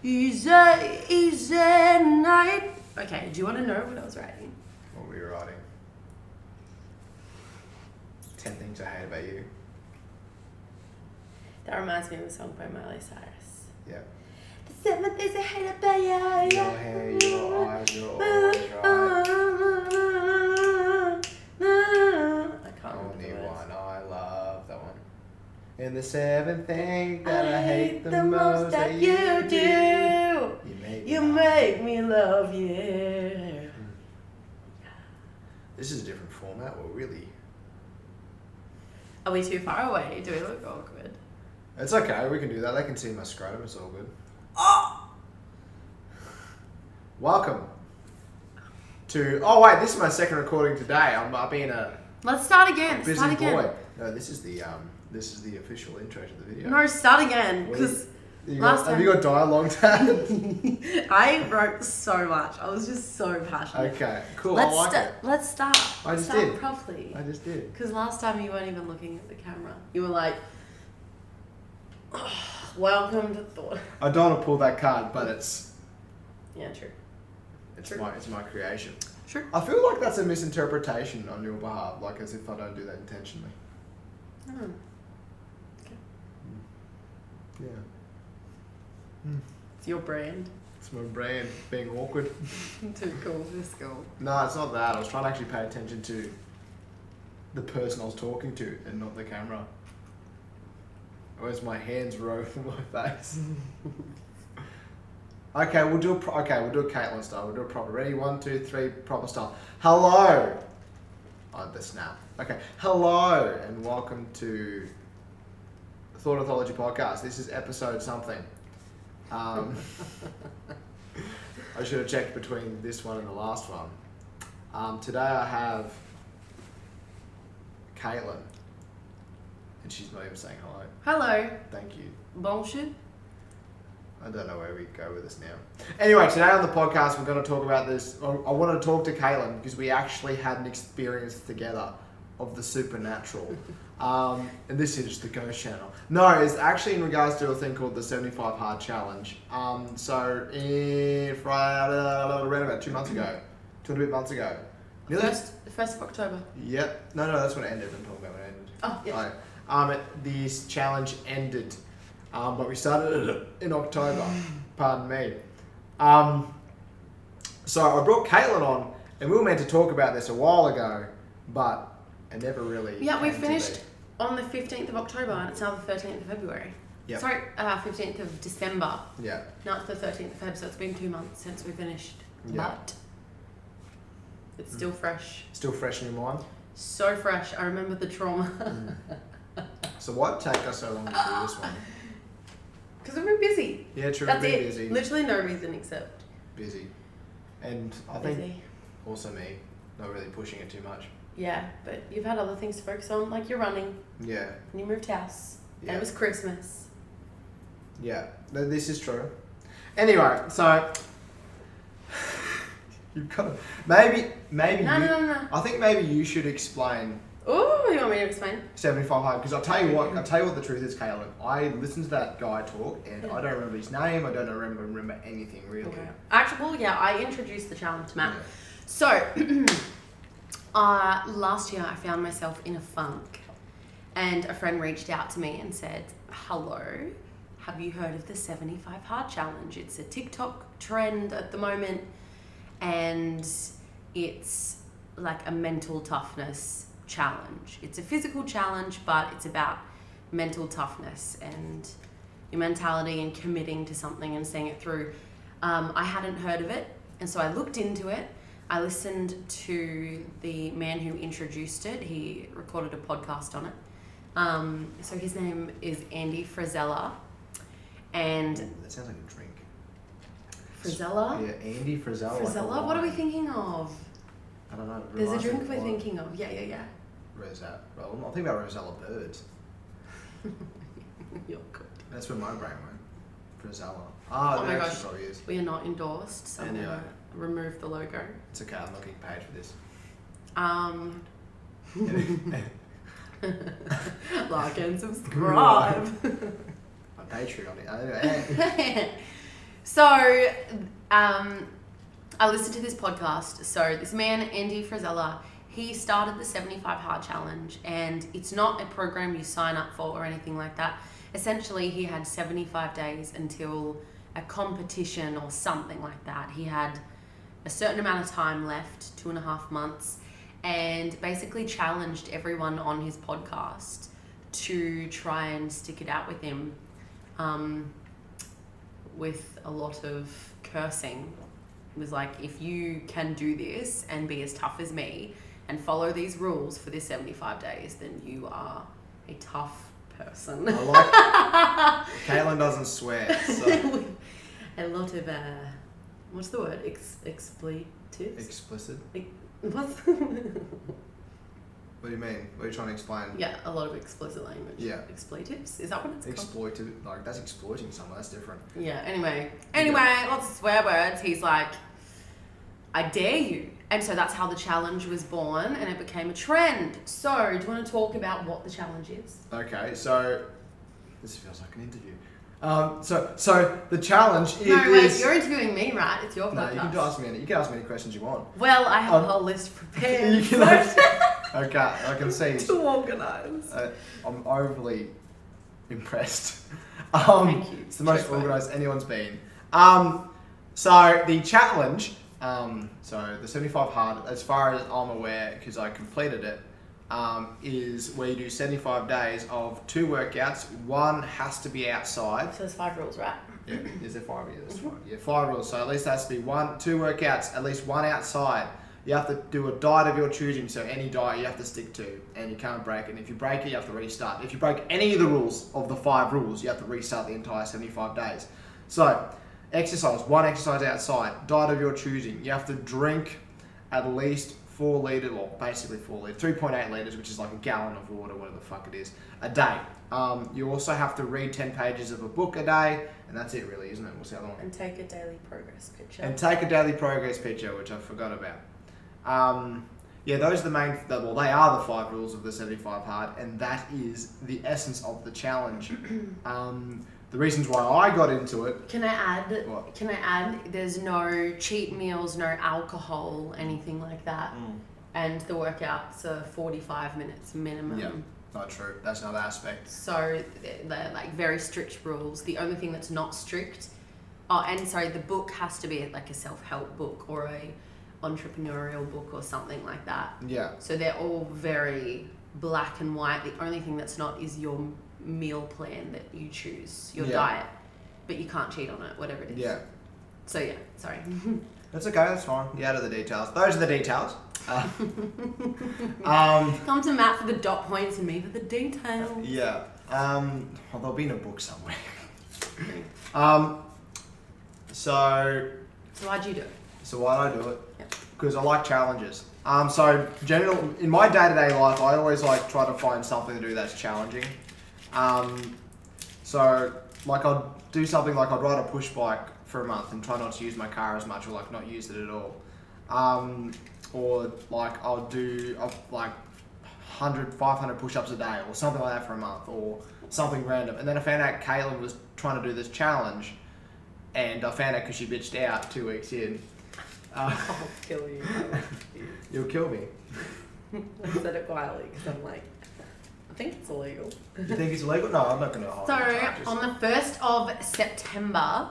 Easy night. Okay, do you want to know what I was writing? What were you writing? 10 things I hate about you. That reminds me of a song by Miley Cyrus. Yeah. The 7 things I hate about you. Your hair, your eyes, you're always right. I can't remember Only the words. one I love, that one. And the 7 things that I hate the most that you do. You make me love you. This is a different format, well, really. Are we too far away? Do we look awkward? It's okay, we can do that. They can see my scrotum, it's all good. Oh! Welcome to... Oh, wait, this is my second recording today. I'm being a Let's start again. busy Start again. boy. No, this is the official intro to the video. No, start again. Because Have you got dialogue tab? I wrote so much. I was just so passionate. Okay, cool. I like it. Let's start. I just start did. properly. I just did. Because last time you weren't even looking at the camera. You were like, welcome to Thought. I don't want to pull that card, but it's Yeah, true. it's my creation. True. I feel like that's a misinterpretation on your behalf, like as if I don't do that intentionally. Oh. Okay. Yeah. It's your brand. It's my brand, being awkward. Too cool for school. No, it's not that. I was trying to actually pay attention to the person I was talking to and not the camera. Whereas my hands rove from my face. Okay, we'll do a Caitlin style. We'll do a proper. Ready? 1, 2, 3, proper style. Hello. Oh, the snap. Okay. Hello and welcome to the Thought Anthology Podcast. This is episode something. I should have checked between this one and the last one. Today I have Caitlin, and she's not even saying hello. Hello. Thank you. Bullshit. I don't know where we go with this now. Anyway, today on the podcast we're going to talk about this. I want to talk to Caitlin because we actually had an experience together of the supernatural. And this is the Ghost Channel. No, it's actually in regards to a thing called the 75 Hard Challenge. So around about 2 months ago, 2 and a bit months ago. The 1st of October. Yep. No, that's when it ended. I'm talking about when it ended. Oh, yeah. Right. This challenge ended, but we started it in October. Pardon me. So I brought Caitlin on, and we were meant to talk about this a while ago, but it never really. Yeah, we came to finished be. on the 15th of October, and it's now the 13th of February. Yep. Sorry, 15th of December. Yeah. Now it's the 13th of Feb, so it's been 2 months since we finished. Yeah. But it's still fresh. Still fresh in your mind. So fresh. I remember the trauma. So why'd it take us so long to do this one? Because we've been busy. Yeah, true. That's We've been it. busy. Literally no reason except Busy. And I busy. think also me, not really pushing it too much. Yeah, but you've had other things to focus on, like you're running, Yeah. and you moved house, Yeah. and it was Christmas. Yeah, this is true. Anyway, so you've got to, maybe No. I think maybe you should explain Oh, you want me to explain? 75 Hard, because I'll tell you what the truth is, Caitlin. I listened to that guy talk and I don't remember his name. I don't remember anything really. Okay. Actually, well, yeah, I introduced the challenge to Matt. Yeah. So, last year I found myself in a funk, and a friend reached out to me and said, "Hello, have you heard of the 75 Hard Challenge? It's a TikTok trend at the moment, and it's like a mental toughness challenge. It's a physical challenge, but it's about mental toughness and your mentality and committing to something and seeing it through." I hadn't heard of it, and so I looked into it. I listened to the man who introduced it. He recorded a podcast on it. So his name is Andy Frizella. And Ooh, that sounds like a drink. Frizella? Yeah, Andy Frizella. Frizella? What are we thinking of? I don't know. There's a Reminds me drink of we're what? thinking of. Yeah. Rosette. Well, I'm thinking about Rosella birds. You're good. That's where my brain went. Frizella. Ah, Oh that my actually gosh. probably is. We are not endorsed, so I'm Anyway. going to remove the logo. It's okay, I'm not getting paid for this. Like and subscribe. My Patreon. Anyway. So, I listened to this podcast. So this man, Andy Frazella, he started the 75 Hard Challenge, and it's not a program you sign up for or anything like that. Essentially, he had 75 days until a competition or something like that. He had a certain amount of time left, 2.5 months, and basically challenged everyone on his podcast to try and stick it out with him, with a lot of cursing. It was like, if you can do this and be as tough as me and follow these rules for this 75 days, then you are a tough person. I like Caitlin doesn't swear, so a lot of what's the word? Expletives? explicit. What's What do you mean? What are you trying to explain? Yeah, a lot of explicit language. Yeah. Expletives? Is that what it's called? Exploitive, like that's exploiting someone. That's different. Yeah. Anyway, lots of swear words. He's like, I dare you. And so that's how the challenge was born, and it became a trend. So, do you want to talk about what the challenge is? Okay, so this feels like an interview. So the challenge is. No, wait, you're interviewing me, right? It's your podcast. No, you can ask me any questions you want. Well, I have a whole list prepared. You can ask, okay, I can see. Too organised. I'm overly impressed. Thank you. It's the most organised anyone's been. So the challenge. So the 75 hard, as far as I'm aware, because I completed it, is where you do 75 days of 2 workouts. One has to be outside. So there's 5 rules, right? Yeah, is there 5? Yeah, there's 5. Yeah, 5 rules. So at least there has to be 2 workouts, at least 1 outside. You have to do a diet of your choosing, so any diet you have to stick to, and you can't break it. And if you break it, you have to restart. If you break any of the rules of the 5 rules, you have to restart the entire 75 days. So, exercise, 1 exercise outside, diet of your choosing. You have to drink at least 4 litres, well, basically 4 litres, 3.8 litres, which is like a gallon of water, whatever the fuck it is, a day. You also have to read 10 pages of a book a day, and that's it really, isn't it? What's the other one? And take a daily progress picture. And take a daily progress picture, which I forgot about. Yeah, those are they are the 5 rules of the 75 hard, and that is the essence of the challenge. The reasons why I got into it. Can I add? What? Can I add? There's no cheat meals, no alcohol, anything like that, and the workouts are 45 minutes minimum. Yeah, not true. That's another aspect. So they're like very strict rules. The only thing that's not strict, the book has to be like a self-help book or a entrepreneurial book or something like that. Yeah. So they're all very black and white. The only thing that's not is your meal plan that you choose, your diet, but you can't cheat on it, whatever it is. Yeah. So yeah, sorry. That's okay, that's fine. You added the details. Those are the details. Come to Matt for the dot points and me for the details. Yeah. Well, they'll be in a book somewhere. So why'd you do it? So why do I do it? Yep. Because I like challenges. So in my day-to-day life, I always like try to find something to do that's challenging. So like I'd do something like I'd ride a push bike for a month and try not to use my car as much, or like not use it at all. Or like I'll do like 100, 500 push-ups a day or something like that for a month, or something random. And then I found out Caitlin was trying to do this challenge, and I found out because she bitched out 2 weeks in. I'll kill you. You'll kill me. I said it quietly because I'm like, I think it's illegal. You think it's illegal? No, I'm not going to hold So, charges. on the 1st of September,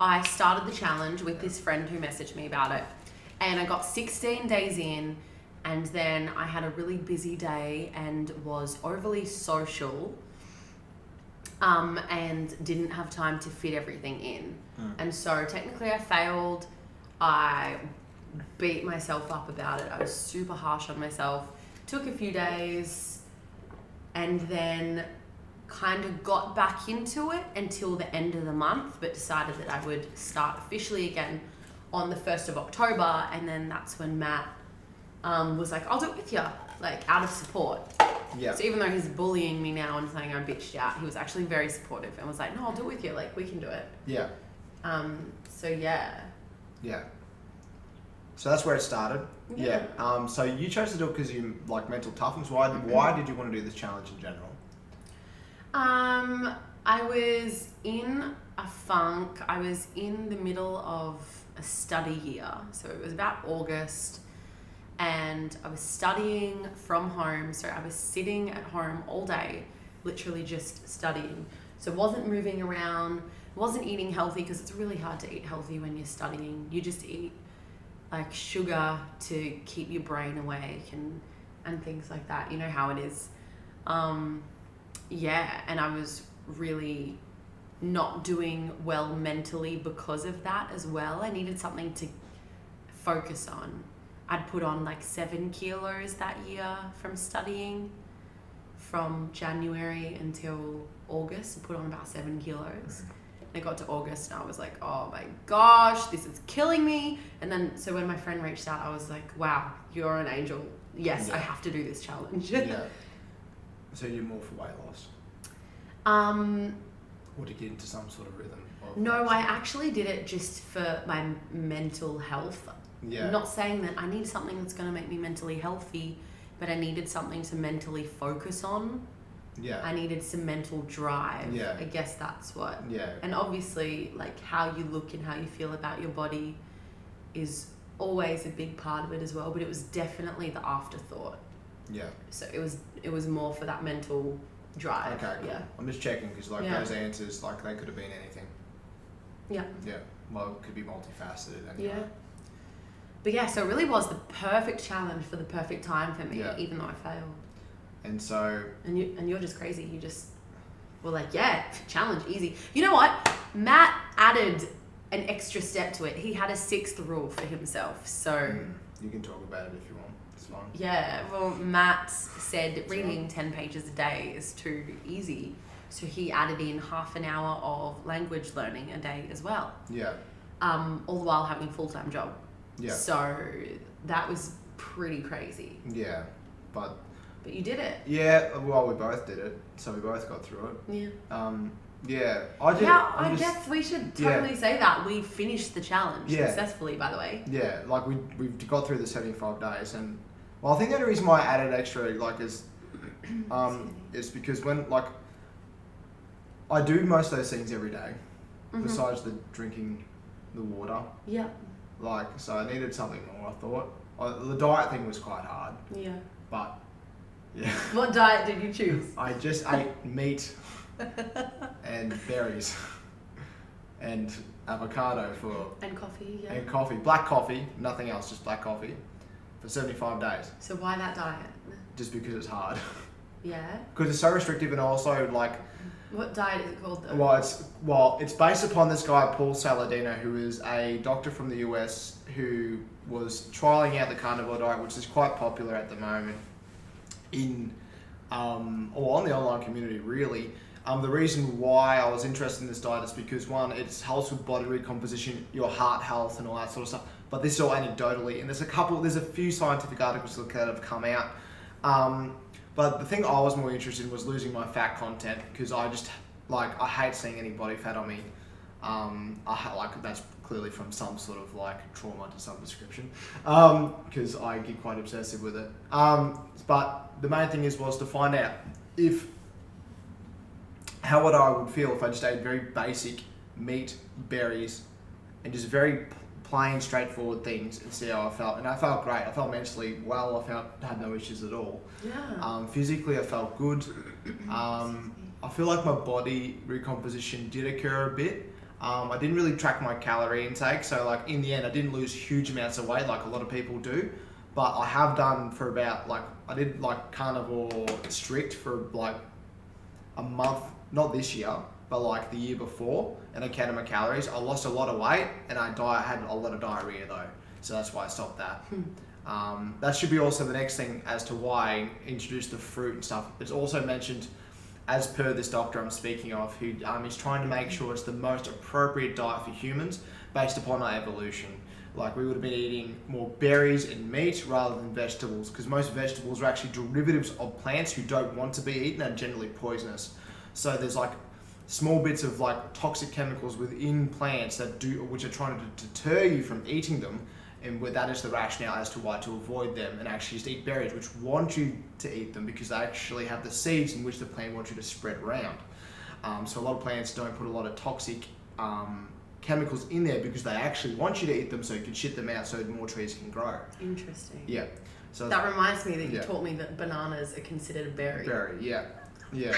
I started the challenge with this friend who messaged me about it. And I got 16 days in, and then I had a really busy day and was overly social, and didn't have time to fit everything in. And so technically I failed. I beat myself up about it. I was super harsh on myself. Took a few days and then kind of got back into it until the end of the month, but decided that I would start officially again on the 1st of October. And then that's when Matt was like, I'll do it with you, like out of support. Yeah. So even though he's bullying me now and saying I bitched out, he was actually very supportive and was like, no, I'll do it with you. Like, we can do it. Yeah. So yeah. Yeah. So that's where it started. Yeah. So you chose to do it because you like mental toughness. Why did you want to do this challenge in general? I was in a funk. I was in the middle of a study year. So it was about August, and I was studying from home. So I was sitting at home all day, literally just studying. So wasn't moving around, wasn't eating healthy, because it's really hard to eat healthy when you're studying. You just eat like sugar to keep your brain awake and things like that. You know how it is. Yeah, and I was really not doing well mentally because of that as well. I needed something to focus on. I'd put on like 7 kilos that year from studying. From January until August, I put on about 7 kilos. And I got to August and I was like, oh my gosh, this is killing me. And then, so when my friend reached out, I was like, wow, you're an angel. Yes, I have to do this challenge. Yeah. So you're more for weight loss? Or to get into some sort of rhythm? No, I actually did it just for my mental health. Yeah. I'm not saying that I need something that's going to make me mentally healthy, but I needed something to mentally focus on. Yeah. I needed some mental drive. Yeah. I guess that's what. Yeah. And obviously, like, how you look and how you feel about your body is always a big part of it as well, but it was definitely the afterthought. Yeah. So it was more for that mental drive. Okay, cool. Yeah. I'm just checking because those answers, like, they could have been anything. Yeah. Yeah. Well, it could be multifaceted anyway. Yeah. But yeah, so it really was the perfect challenge for the perfect time for me, Yeah. even though I failed. And so... And you're just crazy. You just were like, yeah, challenge, easy. You know what? Matt added an extra step to it. He had a 6th rule for himself. So... you can talk about it if you want. It's fine. Yeah, well, Matt said reading 10 pages a day is too easy. So he added in half an hour of language learning a day as well. Yeah. All the while having a full-time job. Yeah. So that was pretty crazy. Yeah. But you did it. Yeah, well, we both did it. So we both got through it. Yeah. Yeah. I guess we should totally say that. We finished the challenge successfully, by the way. Yeah, like we've got through the 75 days, and well, I think the only reason why I added extra is because when like I do most of those things every day, besides the drinking the water. Yeah. Like, so I needed something more. I thought the diet thing was quite hard. Yeah. But yeah. What diet did you choose? I just ate meat and berries and avocado and coffee. Yeah. and coffee, black coffee, nothing else, just black coffee for 75 days. So why that diet? Just because it's hard. Yeah. Because it's so restrictive, and also like. What diet is it called though? Well, it's based upon this guy Paul Saladino, who is a doctor from the US who was trialing out the carnivore diet, which is quite popular at the moment in or on the online community really. The reason why I was interested in this diet is because one, it helps with body recomposition, your heart health and all that sort of stuff. But this is all anecdotally, and there's a few scientific articles that have come out. But the thing I was more interested in was losing my fat content, because I just, like, I hate seeing any body fat on me. That's clearly from some sort of, like, trauma to some description, because I get quite obsessive with it. But the main thing was to find out how I would feel if I just ate very basic meat, berries, and just very plain, straightforward things, and see how I felt. And I felt great. I felt mentally well. I had no issues at all. Yeah. Physically, I felt good. I feel like my body recomposition did occur a bit. I didn't really track my calorie intake, so like in the end, I didn't lose huge amounts of weight like a lot of people do. But I have done for about I did like carnivore strict for like a month, not this year, but like the year before, and I counted my calories. I lost a lot of weight, and I had a lot of diarrhea though, so that's why I stopped that. That should be also the next thing as to why I introduced the fruit and stuff. It's also mentioned, as per this doctor I'm speaking of, who is trying to make sure it's the most appropriate diet for humans based upon our evolution. Like, we would have been eating more berries and meat rather than vegetables, because most vegetables are actually derivatives of plants who don't want to be eaten and generally poisonous. So there's like small bits of like toxic chemicals within plants which are trying to deter you from eating them, and that is the rationale as to why to avoid them and actually just eat berries, which want you to eat them because they actually have the seeds in which the plant wants you to spread around. So a lot of plants don't put a lot of toxic chemicals in there because they actually want you to eat them so you can shit them out so more trees can grow. Interesting. Yeah. So that reminds me that you taught me that bananas are considered a berry. Berry, yeah. Yeah.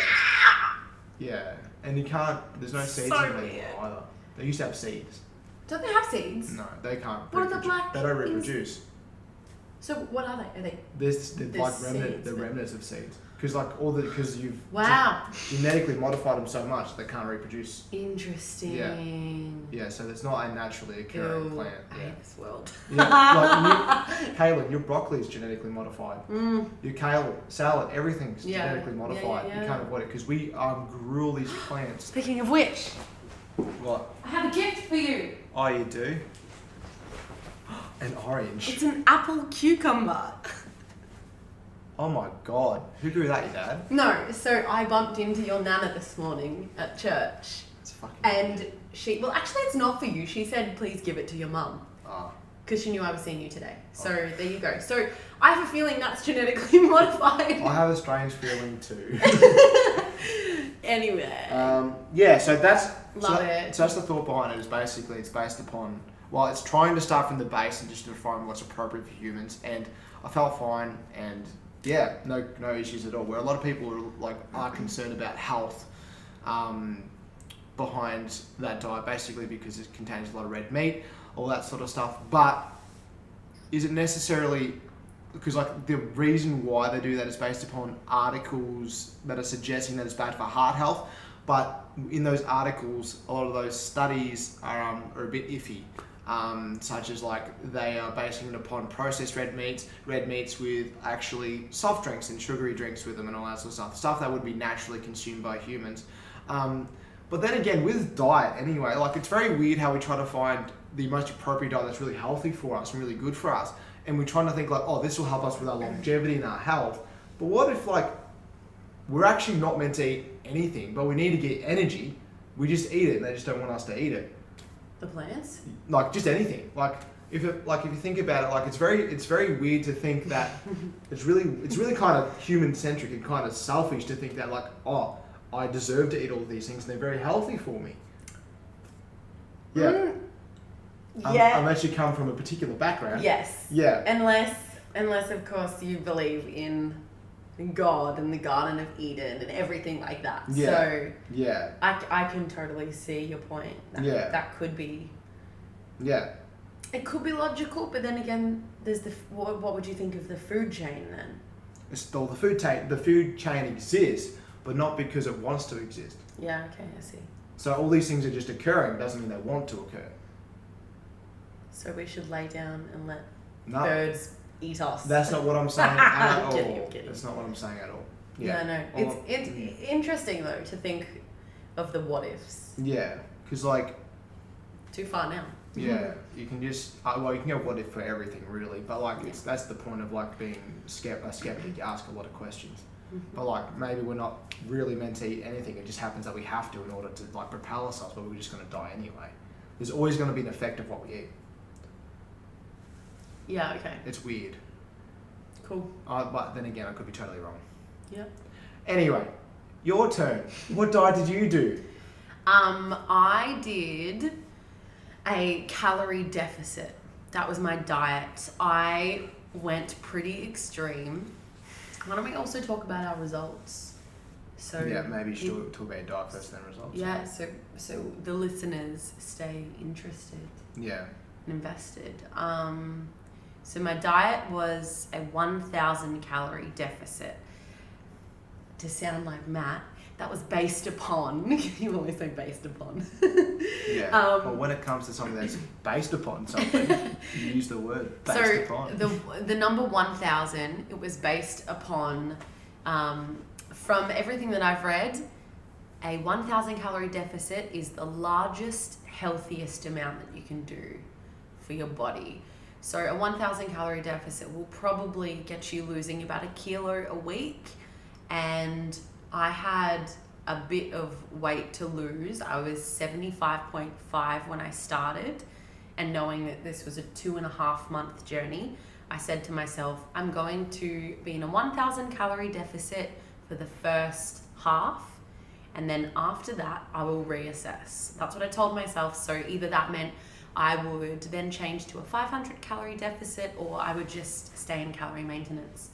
Yeah. And you can't, there's no seeds in them anymore either. They used to have seeds. Don't they have seeds? No, they can't. What are the black? They don't reproduce. So what are they? Are they? They're like remnants of seeds. Because you've genetically modified them so much they can't reproduce. Interesting. Yeah, so it's not a naturally occurring plant. I hate this world. Kaylin, your broccoli is genetically modified. Your kale, salad, everything's genetically modified. You can't avoid it because we grew all these plants. Speaking of which, what? I have a gift for you. Oh, you do? An orange. It's an apple cucumber. Oh my god. Who grew that, your dad? No, so I bumped into your nana this morning at church. It's fucking and well, actually it's not for you. She said, please give it to your mum. Because she knew I was seeing you today. So there you go. So I have a feeling that's genetically modified. I have a strange feeling too. Anyway. So that's... Love it. So that's the thought behind it, is basically it's based upon... Well, it's trying to start from the base and just define what's appropriate for humans. And I felt fine and... Yeah, no issues at all. Where a lot of people are concerned about health behind that diet, basically because it contains a lot of red meat, all that sort of stuff. But is it necessarily because the reason why they do that is based upon articles that are suggesting that it's bad for heart health, but in those articles, a lot of those studies are a bit iffy. Such as they are basing it upon processed red meats with actually soft drinks and sugary drinks with them and all that sort of stuff that would be naturally consumed by humans. But then again, with diet anyway, it's very weird how we try to find the most appropriate diet that's really healthy for us and really good for us, and we're trying to think this will help us with our longevity and our health. But what if we're actually not meant to eat anything, but we need to get energy, we just eat it and they just don't want us to eat it? The plants? Just anything. If you think about it, it's very weird to think that it's really kind of human centric and kind of selfish to think that I deserve to eat all of these things and they're very healthy for me. Yeah. Unless you come from a particular background. Yes. Yeah. Unless of course you believe in God and the Garden of Eden and everything like that. Yeah. So yeah, I can totally see your point. That could be. Yeah. It could be logical, but then again, there's what would you think of the food chain then? The food chain exists, but not because it wants to exist. Yeah. Okay, I see. So all these things are just occurring. Doesn't mean they want to occur. So we should lay down and let birds eat us. That's not what I'm saying at all. I'm kidding. That's not what I'm saying at all. Yeah. No. It's interesting though to think of the what ifs. Yeah, because too far now. Yeah, you can just you can go what if for everything really, but that's the point of being a skeptic. You ask a lot of questions, but maybe we're not really meant to eat anything. It just happens that we have to in order to propel ourselves, but we're just going to die anyway. There's always going to be an effect of what we eat. Yeah, okay. It's weird. Cool. But then again, I could be totally wrong. Yeah. Anyway, your turn. What diet did you do? I did a calorie deficit. That was my diet. I went pretty extreme. Why don't we also talk about our results? So yeah, maybe you should talk about your diet first, then results. Yeah, so the listeners stay interested. Yeah. And invested. So my diet was a 1,000 calorie deficit. To sound like Matt, that was based upon, you always say based upon. Yeah, but when it comes to something that's based upon something, you use the word based upon. The number 1,000, it was based upon, from everything that I've read, a 1,000 calorie deficit is the largest, healthiest amount that you can do for your body. So a 1,000 calorie deficit will probably get you losing about 1 kilo a week. And I had a bit of weight to lose. I was 75.5 when I started. And knowing that this was a 2.5 month journey, I said to myself, I'm going to be in a 1,000 calorie deficit for the first half. And then after that, I will reassess. That's what I told myself. So either that meant I would then change to a 500 calorie deficit, or I would just stay in calorie maintenance.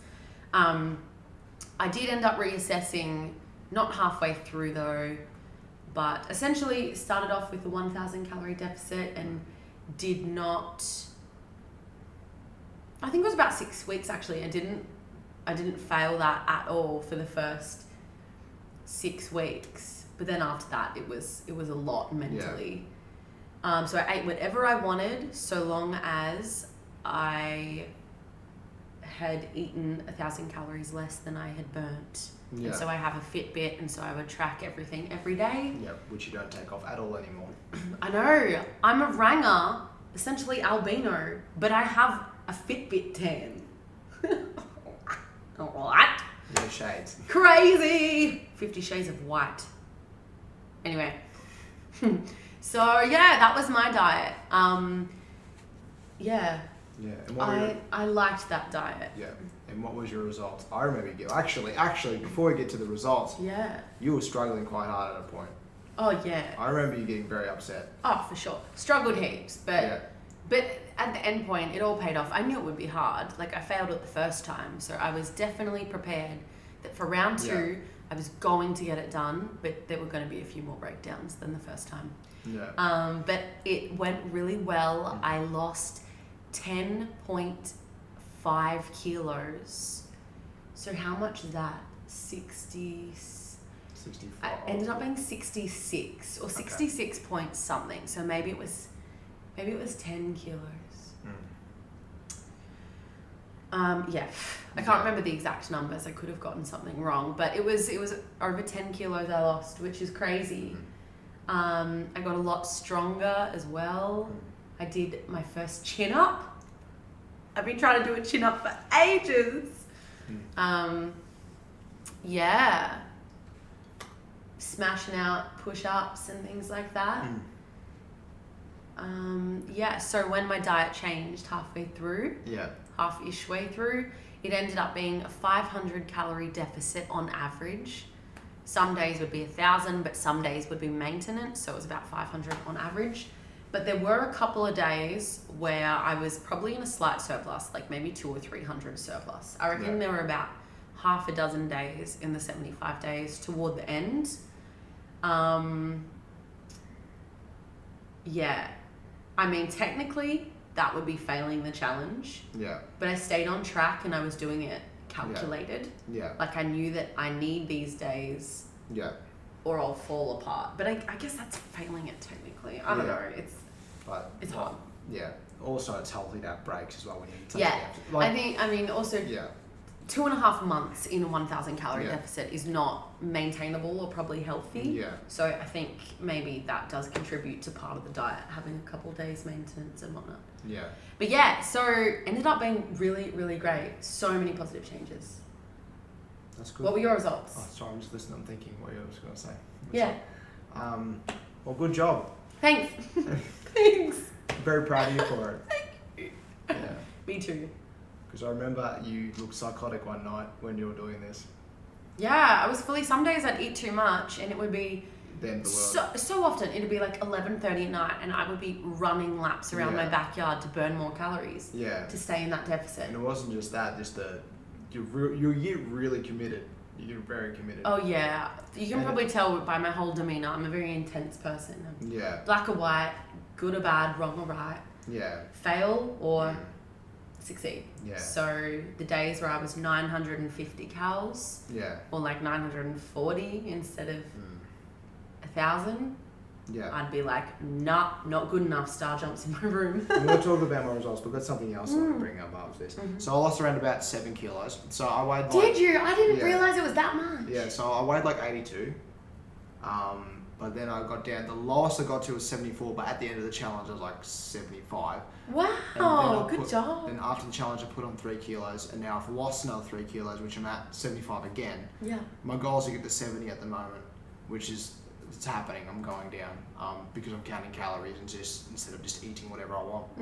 I did end up reassessing, not halfway through though, but essentially started off with a 1,000 calorie deficit and did not, I think it was about 6 weeks actually. I didn't fail that at all for the first 6 weeks. But then after that, it was a lot mentally. Yeah. So I ate whatever I wanted, so long as I had eaten 1,000 calories less than I had burnt. Yeah. And so I have a Fitbit, and so I would track everything every day. Yeah, which you don't take off at all anymore. I know. I'm a ranger, essentially albino, but I have a Fitbit tan. What? No shades. Crazy! 50 Shades of White. Anyway. So, yeah, that was my diet. Yeah. Yeah. And I liked that diet. Yeah. And what was your results? I remember you actually, before we get to the results, yeah, you were struggling quite hard at a point. Oh, yeah. I remember you getting very upset. Oh, for sure. Struggled heaps, but at the end point, it all paid off. I knew it would be hard. Like, I failed it the first time, so I was definitely prepared that for round 2, I was going to get it done, but there were going to be a few more breakdowns than the first time. Yeah. But it went really well. I lost 10.5 kilos. So how much is that? 65. I ended up being 66 or 66 point something. So maybe it was 10 kilos. Yeah, I can't remember the exact numbers. I could have gotten something wrong, but it was over 10 kilos I lost, which is crazy. I got a lot stronger as well. I did my first chin up. I've been trying to do a chin up for ages. Yeah. Smashing out push-ups and things like that. Yeah, so when my diet changed halfway through, half-ish way through, it ended up being a 500 calorie deficit on average. Some days would be 1,000, but some days would be maintenance, so it was about 500 on average. But there were a couple of days where I was probably in a slight surplus, like maybe 200 or 300 surplus. I reckon there were about half a dozen days in the 75 days toward the end. Yeah, I mean, technically that would be failing the challenge. Yeah. But I stayed on track and I was doing it calculated. Yeah. Like, I knew that I need these days. Yeah. Or I'll fall apart. But I guess that's failing it technically. I don't know. It's hard. Yeah. Also, it's healthy to have breaks as well when you take it. Like, I mean, also. Yeah. 2.5 months in a 1,000 calorie deficit is not maintainable or probably healthy. Yeah. So I think maybe that does contribute to part of the diet, having a couple of days maintenance and whatnot. Yeah. But yeah, so ended up being really, really great. So many positive changes. That's good. What were your results? Oh, sorry, I'm just listening. I'm thinking what you were going to say. Well, good job. Thanks. Thanks. Very proud of you for it. Thank you. Yeah. Me too. Because I remember you looked psychotic one night when you were doing this. Yeah, I was some days I'd eat too much and it would be the end of the world. So often it'd be like 11:30 at night and I would be running laps around my backyard to burn more calories. Yeah. To stay in that deficit. And it wasn't just that, you get really committed. You get very committed. Oh yeah. You can probably tell by my whole demeanor. I'm a very intense person. Yeah. Black or white, good or bad, wrong or right. Yeah. Fail or succeed. Yeah. So the days where I was 950 calories, or like 940 instead of 1,000, I'd be like, not good enough. Star jumps in my room. I'm going to talk about my results, but that's something else I want to bring up after this. So I lost around about 7 kilos. So I weighed. Did you? I didn't realize it was that much. Yeah. So I weighed like 82. But then I got down. The lowest I got to was 74. But at the end of the challenge, I was like 75. Wow, good job. Then after the challenge, I put on 3 kilos, and now I've lost another 3 kilos, which I'm at 75 again. Yeah. My goal is to get to 70 at the moment, which is it's happening. I'm going down because I'm counting calories and just instead of just eating whatever I want.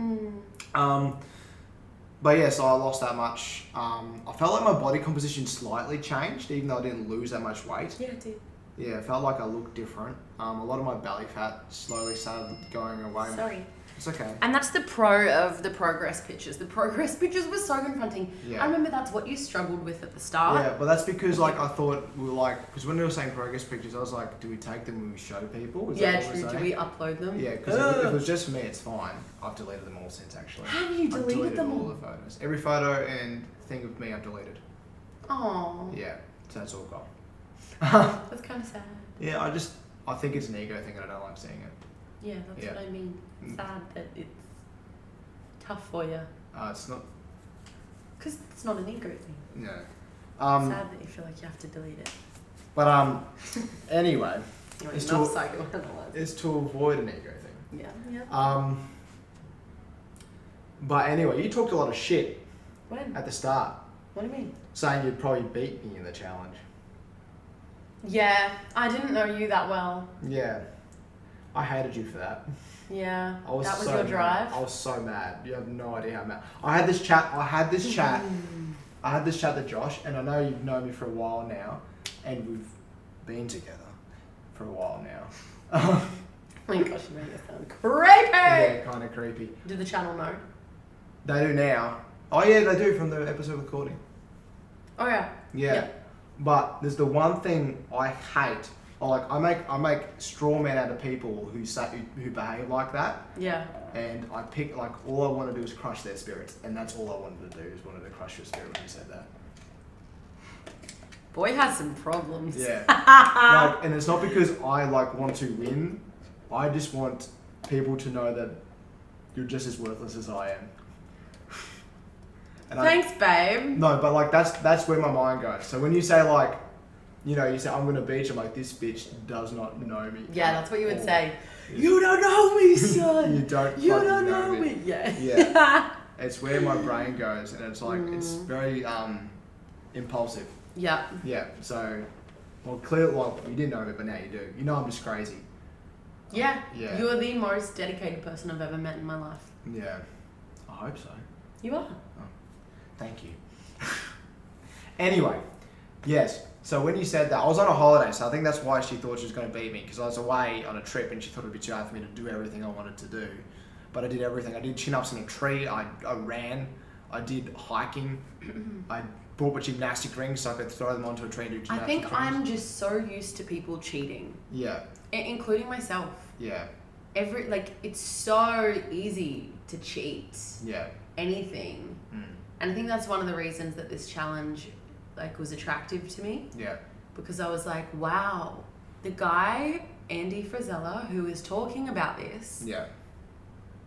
But yeah, so I lost that much. I felt like my body composition slightly changed, even though I didn't lose that much weight. Yeah, it did. Yeah, it felt like I looked different. A lot of my belly fat slowly started going away. Sorry. It's okay. And that's the pro of the progress pictures. The progress pictures were so confronting. Yeah. I remember that's what you struggled with at the start. Yeah, but that's because like I thought we were like, because when we were saying progress pictures, I was like, do we take them when we show people? Is Yeah, that what true. we're Do saying? we upload them? Yeah, because if it was just for me, it's fine. I've deleted them all since actually. Have you I've deleted them all all? the photos. Every photo and thing of me I've deleted. Oh. Yeah, so that's all gone. That's kind of sad. Yeah, I think it's an ego thing and I don't like seeing it. Yeah, that's Yeah. what I mean. Sad that it's tough for you. It's not. Because it's not an ego thing. No. Sad that you feel like you have to delete it. But anyway, You're It's not to- psychoanalyzed. it's to avoid an ego thing. Yeah. But anyway, you talked a lot of shit When? at the start, What do you mean? saying you'd probably beat me in the challenge. Yeah, I didn't know you that well. Yeah, I hated you for that. Yeah, I was that was so your mad. drive. I was so mad. You have no idea how mad. I had this chat to Josh, and I know you've known me for a while now, and we've been together for a while now. Oh my gosh, you made it sound creepy. Yeah, kind of creepy. Did the channel know? They do now. Oh yeah, they do from the episode recording. Oh yeah. Yeah. Yeah. But there's the one thing I hate. Like I make straw men out of people who behave like that, Yeah. and I pick like all I want to do is crush their spirits, and that's all I wanted to do is wanted to crush your spirit when you said that. Boy has some problems. Yeah. Like, and it's not because I like want to win. I just want people to know that you're just as worthless as I am. And Thanks, babe. No, but like that's where my mind goes. So when you say like, you know, you say I'm gonna beat you, I'm like, this bitch does not know me. Yeah, that's what you would Or- say. You don't know me, son. You don't. You fucking don't know me. Yeah. Yeah. It's where my brain goes, and it's like it's very impulsive. Yeah. Yeah. So, well, clearly, well, you didn't know me, but now you do. You know I'm just crazy. Yeah. Yeah. You are the most dedicated person I've ever met in my life. Yeah. I hope so. You are. Thank you. Anyway, yes. So when you said that, I was on a holiday, so I think that's why she thought she was going to beat me, because I was away on a trip and she thought it would be too hard for me to do everything I wanted to do. But I did everything. I did chin-ups in a tree, I ran, I did hiking, I bought a gymnastic ring so I could throw them onto a tree and do I gymnastic think rings. I'm just so used to people cheating, Yeah, including myself. yeah, It's so easy to cheat yeah. anything. Mm. And I think that's one of the reasons that this challenge was attractive to me, Yeah, because I was like, wow, the guy, Andy Frizella, who is talking about this, yeah,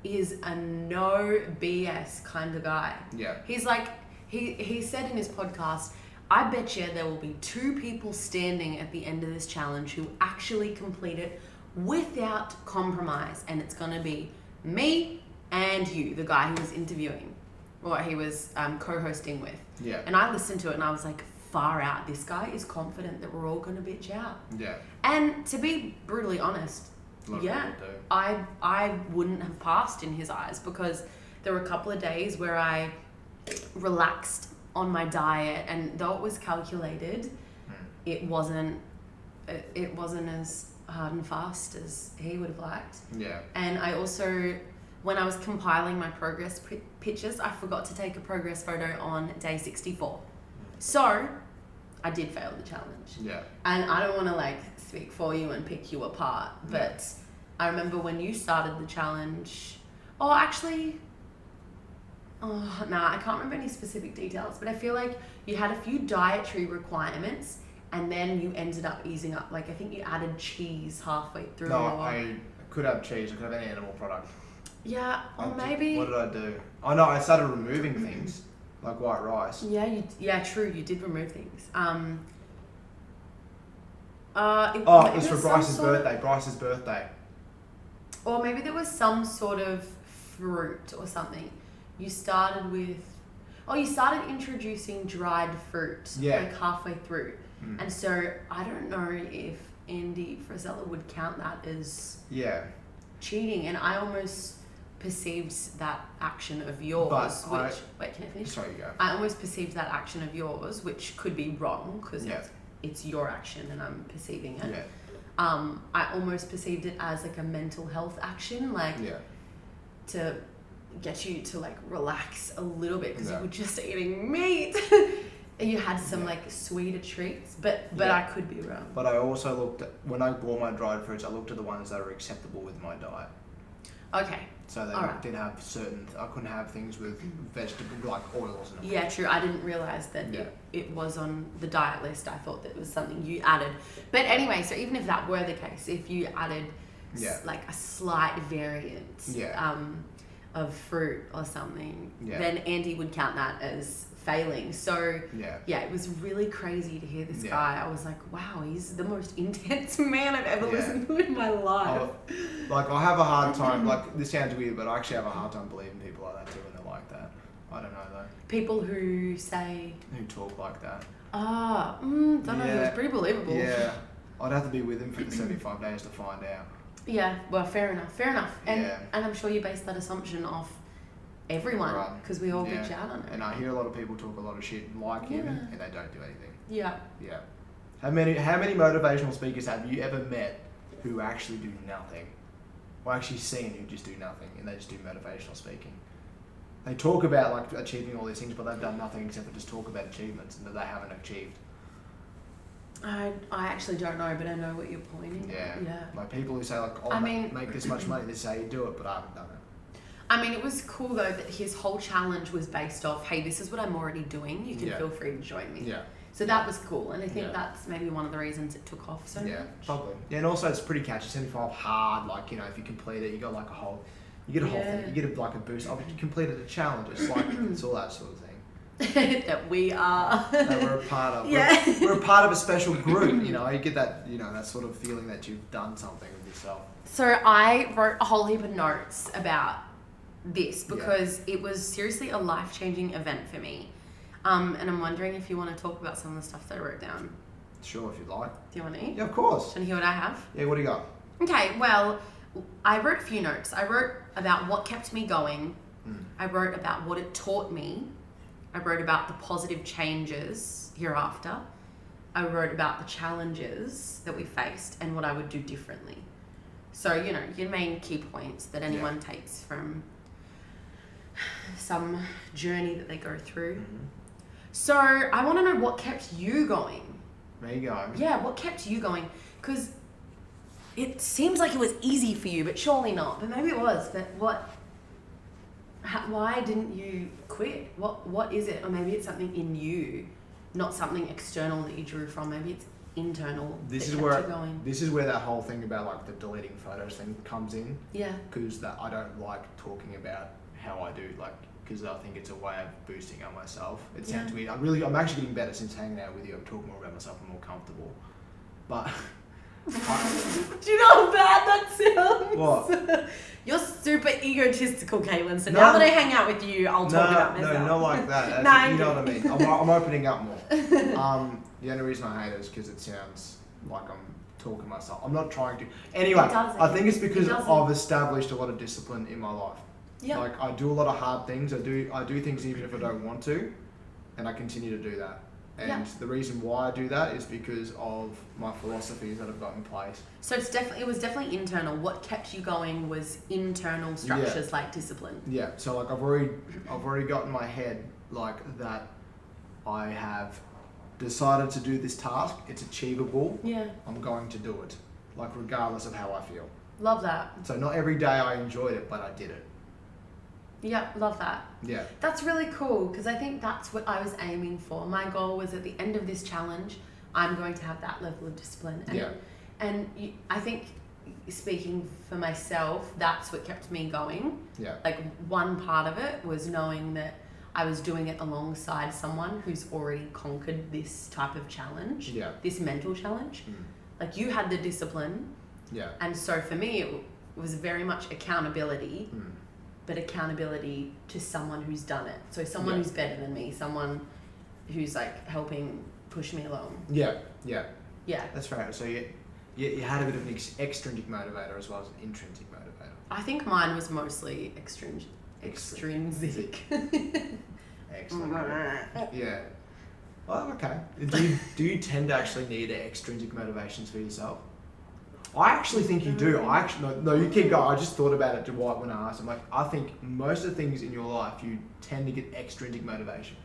is a no BS kind of guy. yeah, He's like, he said in his podcast, I bet you there will be 2 people standing at the end of this challenge who actually complete it without compromise, and it's going to be me and you, the guy he was interviewing, or he was co-hosting with. yeah, And I listened to it and I was like, far out. This guy is confident that we're all going to bitch out. yeah. And to be brutally honest, A lot of yeah, people do. I wouldn't have passed in his eyes, because there were a couple of days where I relaxed on my diet, and though it was calculated, it wasn't as hard and fast as he would have liked. Yeah, And I also, when I was compiling my progress pictures, I forgot to take a progress photo on day 64. So I did fail the challenge. yeah, And I don't want to speak for you and pick you apart, but I remember when you started the challenge, I can't remember any specific details, but I feel like you had a few dietary requirements and then you ended up easing up. I think you added cheese halfway through. No, I could have cheese. I could have any animal product. Yeah, or What maybe. did I do? Oh no, I started removing things like white rice. Yeah, true. You did remove things. It maybe was for there's some Bryce's sort of- birthday. Bryce's birthday. Or maybe there was some sort of fruit or something. You started introducing dried fruit Yeah. halfway through. Mm. And so I don't know if Andy Frizella would count that as Yeah, cheating. And I almost perceived that action of yours, But wait, can I finish? sorry, you go. I almost perceived that action of yours, which could be wrong, because Yeah. it's it's your action and I'm perceiving it. Yeah. I almost perceived it as like a mental health action, like to get you to like relax a little bit because you were just eating meat. And you had some like sweeter treats, but I could be wrong. But I also looked at, when I bought my dried fruits, I looked at the ones that are acceptable with my diet. Okay. So they didn't have I couldn't have things with vegetable, like oils and all. Yeah, true. I didn't realise that it was on the diet list. I thought that it was something you added. But anyway, so even if that were the case, if you added like a slight variant of fruit or something, then Andy would count that as failing. So it was really crazy to hear this guy. I was like, wow, he's the most intense man I've ever listened to in my life. I have a hard time, like, this sounds weird, but I actually have a hard time believing people like that too when they're like that. I don't know though. People who say... Who talk like that. Don't know, it was pretty believable. Yeah, I'd have to be with him for the 75 days to find out. Yeah, well, fair enough. And I'm sure you base that assumption off everyone, because we all bitch out on it. And I hear a lot of people talk a lot of shit like him, and they don't do anything. Yeah. How many motivational speakers have you ever met who actually do nothing? Or actually seen who just do nothing, and they just do motivational speaking? They talk about like achieving all these things, but they've done nothing except for just talk about achievements and that they haven't achieved. I actually don't know, but I know what you're pointing. Yeah. Like people who say like, make this much money, this is how you do it, but I haven't done it. I mean, it was cool though that his whole challenge was based off, hey, this is what I'm already doing. You can feel free to join me. Yeah. So that was cool, and I think that's maybe one of the reasons it took off so much. Probably. Yeah, and also it's pretty catchy. 75 hard, like, you know, if you complete it, you got like a whole, you get a whole thing, you get like a boost. Oh, you completed a challenge. It's like, it's all that sort of thing. That we are. That we're a part of. Yeah. We're a part of a special group, you know. You get that, you know, that sort of feeling that you've done something with yourself. So I wrote a whole heap of notes about this because it was seriously a life-changing event for me. And I'm wondering if you want to talk about some of the stuff that I wrote down. Sure, if you'd like. Do you want to eat? Yeah, of course. Do you want to hear what I have? Yeah, what do you got? Okay, well, I wrote a few notes. I wrote about what kept me going. I wrote about what it taught me. I wrote about the positive changes hereafter. I wrote about the challenges that we faced and what I would do differently. So, you know, your main key points that anyone takes from some journey that they go through. So I want to know what kept you going. Me going? Yeah, what kept you going? Because it seems like it was easy for you, but surely not. But maybe it was. But why didn't you quit? What is it? Or maybe it's something in you, not something external that you drew from. Maybe it's internal. This is where that whole thing about like the deleting photos thing comes in. Yeah. Because I don't like talking about how I do, like, because I think it's a way of boosting up myself. It sounds weird. I'm actually getting better since hanging out with you. I'm talking more about myself. I'm more comfortable. But do you know how bad that sounds? What? You're super egotistical, Caitlin. So now that I hang out with you, I'll talk about myself. No, not like that. No, you know what I mean. I'm opening up more. The only reason I hate it is because it sounds like I'm talking myself. I'm not trying to. Anyway, I think it's because I've established a lot of discipline in my life. Yep. Like, I do a lot of hard things. I do things even if I don't want to, and I continue to do that. And the reason why I do that is because of my philosophies that I've got in place. So it was definitely internal. What kept you going was internal structures like discipline. Yeah. So like I've already got in my head like that I have decided to do this task. It's achievable. Yeah. I'm going to do it, like regardless of how I feel. Love that. So not every day I enjoyed it, but I did it. Yeah, love that. Yeah. That's really cool because I think that's what I was aiming for. My goal was at the end of this challenge, I'm going to have that level of discipline. And I think, speaking for myself, that's what kept me going. Yeah. Like, one part of it was knowing that I was doing it alongside someone who's already conquered this type of challenge. Yeah. This mental challenge. Like, you had the discipline. Yeah. And so for me, it was very much accountability. But accountability to someone who's done it. So someone who's better than me, someone who's like helping push me along. Yeah. That's right. So you had a bit of an extrinsic motivator as well as an intrinsic motivator. I think mine was mostly extrinsic. Excellent. Yeah. Oh, okay. Do you tend to actually need extrinsic motivations for yourself? I actually think you do. No, you keep going. I just thought about it when I asked. I'm like, I think most of the things in your life, you tend to get extrinsic motivation.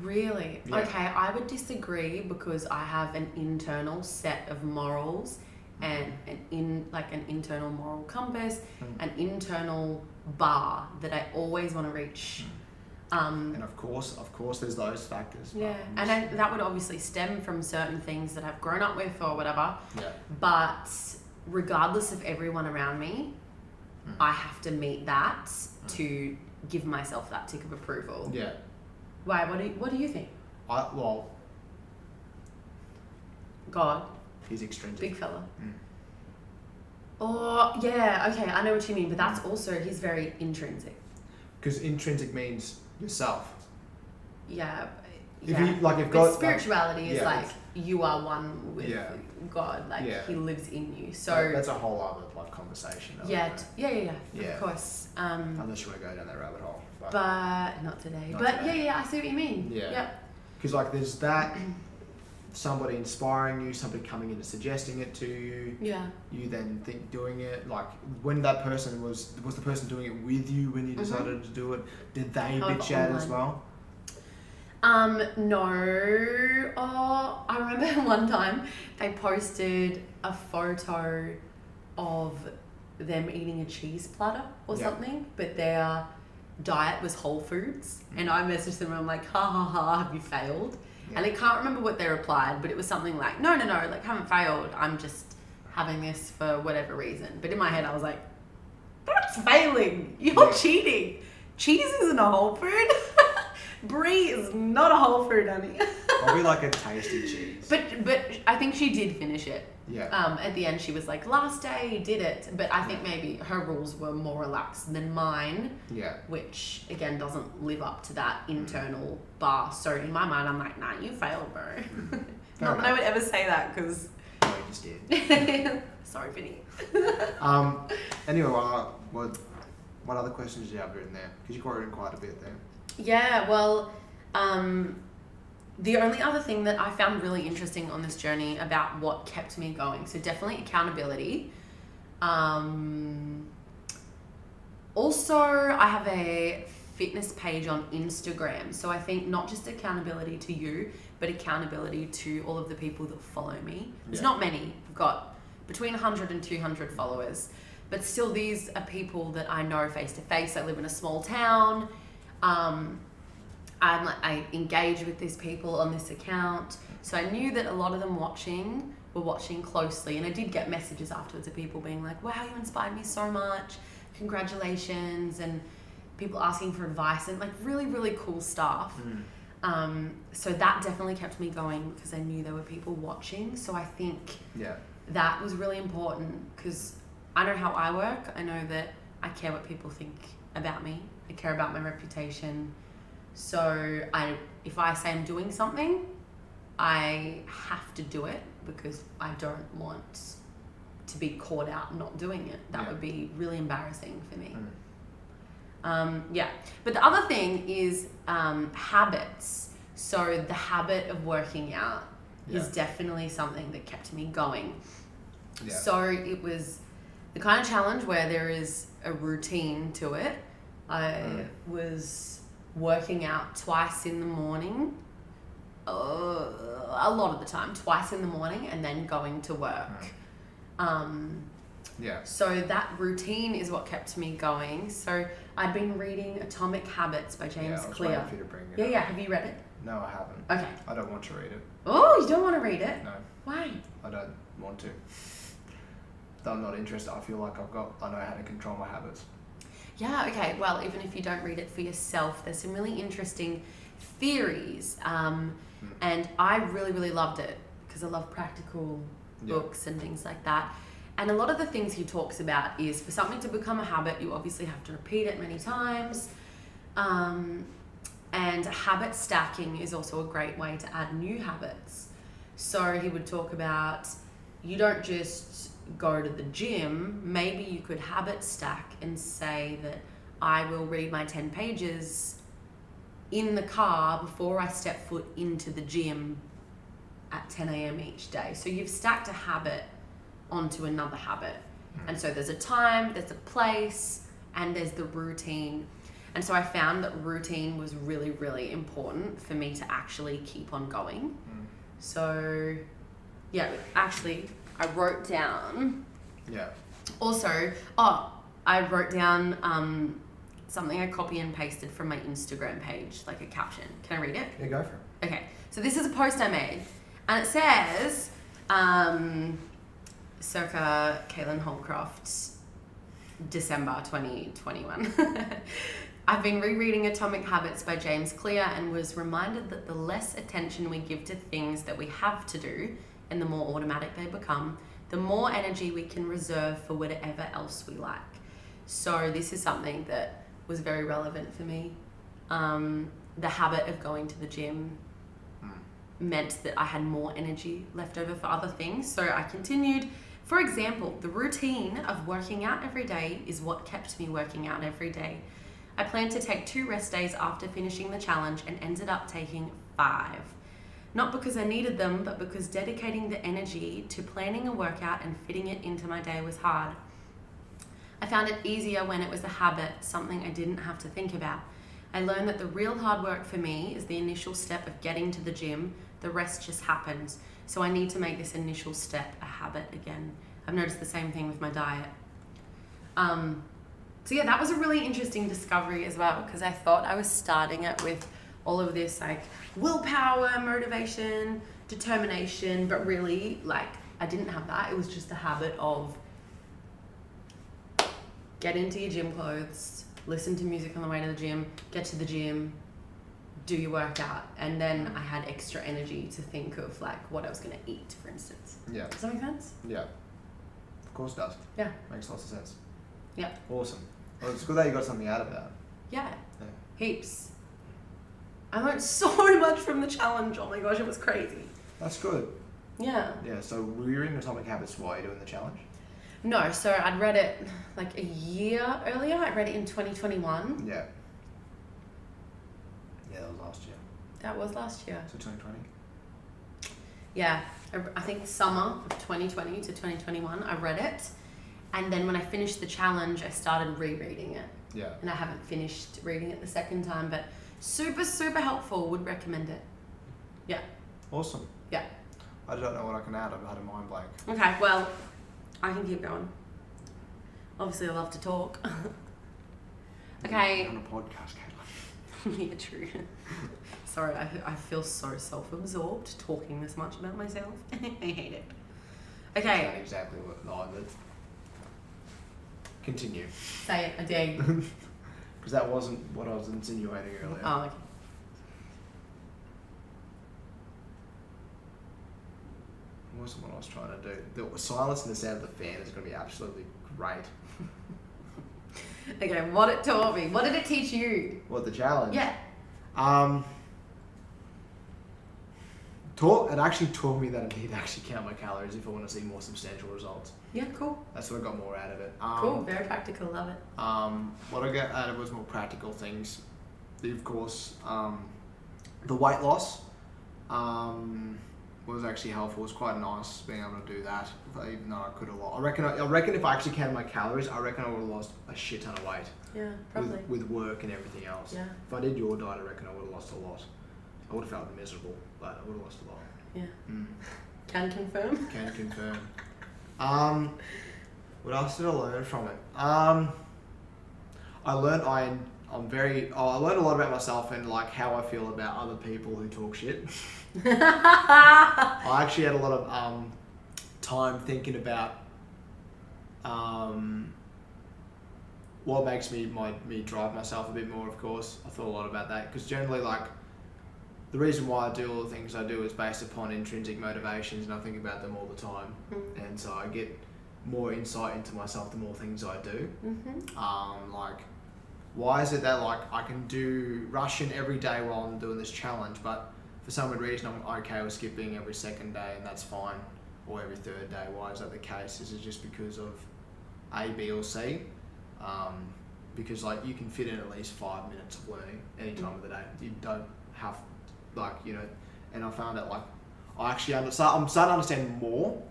Really? Yeah. Okay, I would disagree because I have an internal set of morals and an internal moral compass, an internal bar that I always want to reach. And of course, there's those factors. Yeah, and that would obviously stem from certain things that I've grown up with or whatever. Yeah. But regardless of everyone around me, I have to meet that to give myself that tick of approval. Yeah. Why? What do you think? God. He's extrinsic. Big fella. Oh, yeah, okay, I know what you mean, but that's also, he's very intrinsic. Because intrinsic means yourself. Yeah. If God, spirituality is you are one with God, He lives in you. So that's a whole other conversation. Yeah, of course. Unless you want to go down that rabbit hole. But not today. I see what you mean. Yeah. Because there's that, somebody inspiring you, somebody coming in and suggesting it to you. Yeah. You then think doing it. When that person was the person doing it with you when you decided to do it? Did they bitch out as well? No. Oh, I remember one time they posted a photo of them eating a cheese platter or something, but their diet was Whole Foods. And I messaged them and I'm like, ha ha ha, have you failed? Yeah. And I can't remember what they replied, but it was something like, no, haven't failed. I'm just having this for whatever reason. But in my head, I was like, that's failing. You're cheating. Cheese isn't a whole food. Brie is not a whole food, honey. Probably a tasty cheese. But I think she did finish it. Yeah. At the end, she was like, last day, did it. But I think maybe her rules were more relaxed than mine. Yeah. Which, again, doesn't live up to that internal bar. So in my mind, I'm like, nah, you failed, bro. Not that I would ever say that, because... No, you just did. Sorry, Vinny. Anyway, what other questions do you have written there? Because you got written quite a bit there. Yeah, well... the only other thing that I found really interesting on this journey about what kept me going, so definitely accountability. Also, I have a fitness page on Instagram. So I think not just accountability to you, but accountability to all of the people that follow me. There's not many. I've got between 100 and 200 followers. But still, these are people that I know face to face. I live in a small town. I engage with these people on this account. So I knew that a lot of them were watching closely. And I did get messages afterwards of people being like, wow, you inspired me so much. Congratulations. And people asking for advice and really, really cool stuff. So that definitely kept me going because I knew there were people watching. So I think that was really important because I know how I work. I know that I care what people think about me. I care about my reputation. So if I say I'm doing something, I have to do it because I don't want to be caught out not doing it. That would be really embarrassing for me. But the other thing is habits. So the habit of working out is definitely something that kept me going. So it was the kind of challenge where there is a routine to it. I was working out twice in the morning, a lot of the time, twice in the morning, and then going to work. So that routine is what kept me going. So I'd been reading Atomic Habits by James Clear. For you to bring it up. Have you read it? No, I haven't. Okay. I don't want to read it. Oh, you don't want to read it? No. Why? I don't want to. I'm not interested. I feel like I know how to control my habits. Yeah, okay. Well, even if you don't read it for yourself, there's some really interesting theories. And I really, really loved it because I love practical books and things like that. And a lot of the things he talks about is for something to become a habit, you obviously have to repeat it many times. And habit stacking is also a great way to add new habits. So he would talk about you don't just go to the gym, maybe you could habit stack and say that I will read my 10 pages in the car before I step foot into the gym at 10 a.m. each day. So you've stacked a habit onto another habit. And so there's a time, there's a place, and there's the routine. And so I found that routine was really, really important for me to actually keep on going. So, yeah, actually, I wrote down... Yeah. Also, I wrote down something I copy and pasted from my Instagram page, like a caption. Can I read it? Yeah, go for it. Okay, so this is a post I made, and it says, circa Caitlin Holcroft, December 2021. I've been rereading Atomic Habits by James Clear and was reminded that the less attention we give to things that we have to do and the more automatic they become, the more energy we can reserve for whatever else we like. So this is something that was very relevant for me. The habit of going to the gym meant that I had more energy left over for other things. So I continued. For example, the routine of working out every day is what kept me working out every day. I planned to take 2 rest days after finishing the challenge and ended up taking 5. Not because I needed them, but because dedicating the energy to planning a workout and fitting it into my day was hard. I found it easier when it was a habit, something I didn't have to think about. I learned that the real hard work for me is the initial step of getting to the gym. The rest just happens. So I need to make this initial step a habit again. I've noticed the same thing with my diet. So yeah, that was a really interesting discovery as well, because I thought I was starting it with all of this like willpower, motivation, determination, but really like I didn't have that. It was just a habit of get into your gym clothes, listen to music on the way to the gym, get to the gym, do your workout, and then I had extra energy to think of like what I was going to eat, for instance. Yeah. Does that make sense? Yeah. Of course it does. Yeah. Makes lots of sense. Yeah. Awesome. Well, it's good that you got something out of that. Yeah. Yeah. Heaps. I learned so much from the challenge. Oh my gosh, it was crazy. That's good. Yeah. Yeah, so were you in Atomic Habits while you're doing the challenge? No, so I'd read it like a year earlier. I read it in 2021. Yeah. Yeah, that was last year. That was last year. So 2020? Yeah. I think summer of 2020 to 2021, I read it. And then when I finished the challenge, I started rereading it. Yeah. And I haven't finished reading it the second time, but super, super helpful. Would recommend it. Yeah. Awesome. Yeah. I don't know what I can add. I've had a mind blank. Okay, well, I can keep going. Obviously, I love to talk. Okay. You're on a podcast, Caitlin. Yeah, true. Sorry, I feel so self-absorbed talking this much about myself. I hate it. Okay. That's exactly what I did. Continue. Say it, I dare you. Because that wasn't what I was insinuating earlier. Oh, okay. It wasn't what I was trying to do. The silence and the sound of the fan is going to be absolutely great. Okay, what it taught me. What did it teach you? What, the challenge? Yeah. It actually taught me that I need to actually count my calories if I want to see more substantial results. Yeah, cool. That's what I got more out of it. Cool, very practical, love it. What I got out of it was more practical things. Of course, the weight loss was actually helpful. It was quite nice being able to do that, even though I could have lost. I reckon if I actually counted my calories, I reckon I would have lost a shit ton of weight. Yeah, probably. With work and everything else. Yeah. If I did your diet, I reckon I would have lost a lot. I would have felt miserable, but I would have lost a lot. Yeah. Mm. Can confirm. Can confirm. What else did I learn from it? I learned I learned a lot about myself and like how I feel about other people who talk shit. I actually had a lot of time thinking about what makes me drive myself a bit more. Of course, I thought a lot about that because generally, like, the reason why I do all the things I do is based upon intrinsic motivations, and I think about them all the time. And so I get more insight into myself the more things I do. Like, why is it that like I can do Russian every day while I'm doing this challenge, but for some weird reason I'm okay with skipping every second day and that's fine, or every third day? Why is that the case? Is it just because of A, B, or C? because like you can fit in at least 5 minutes of learning any time of the day. You don't have and I found that like I'm starting to understand more.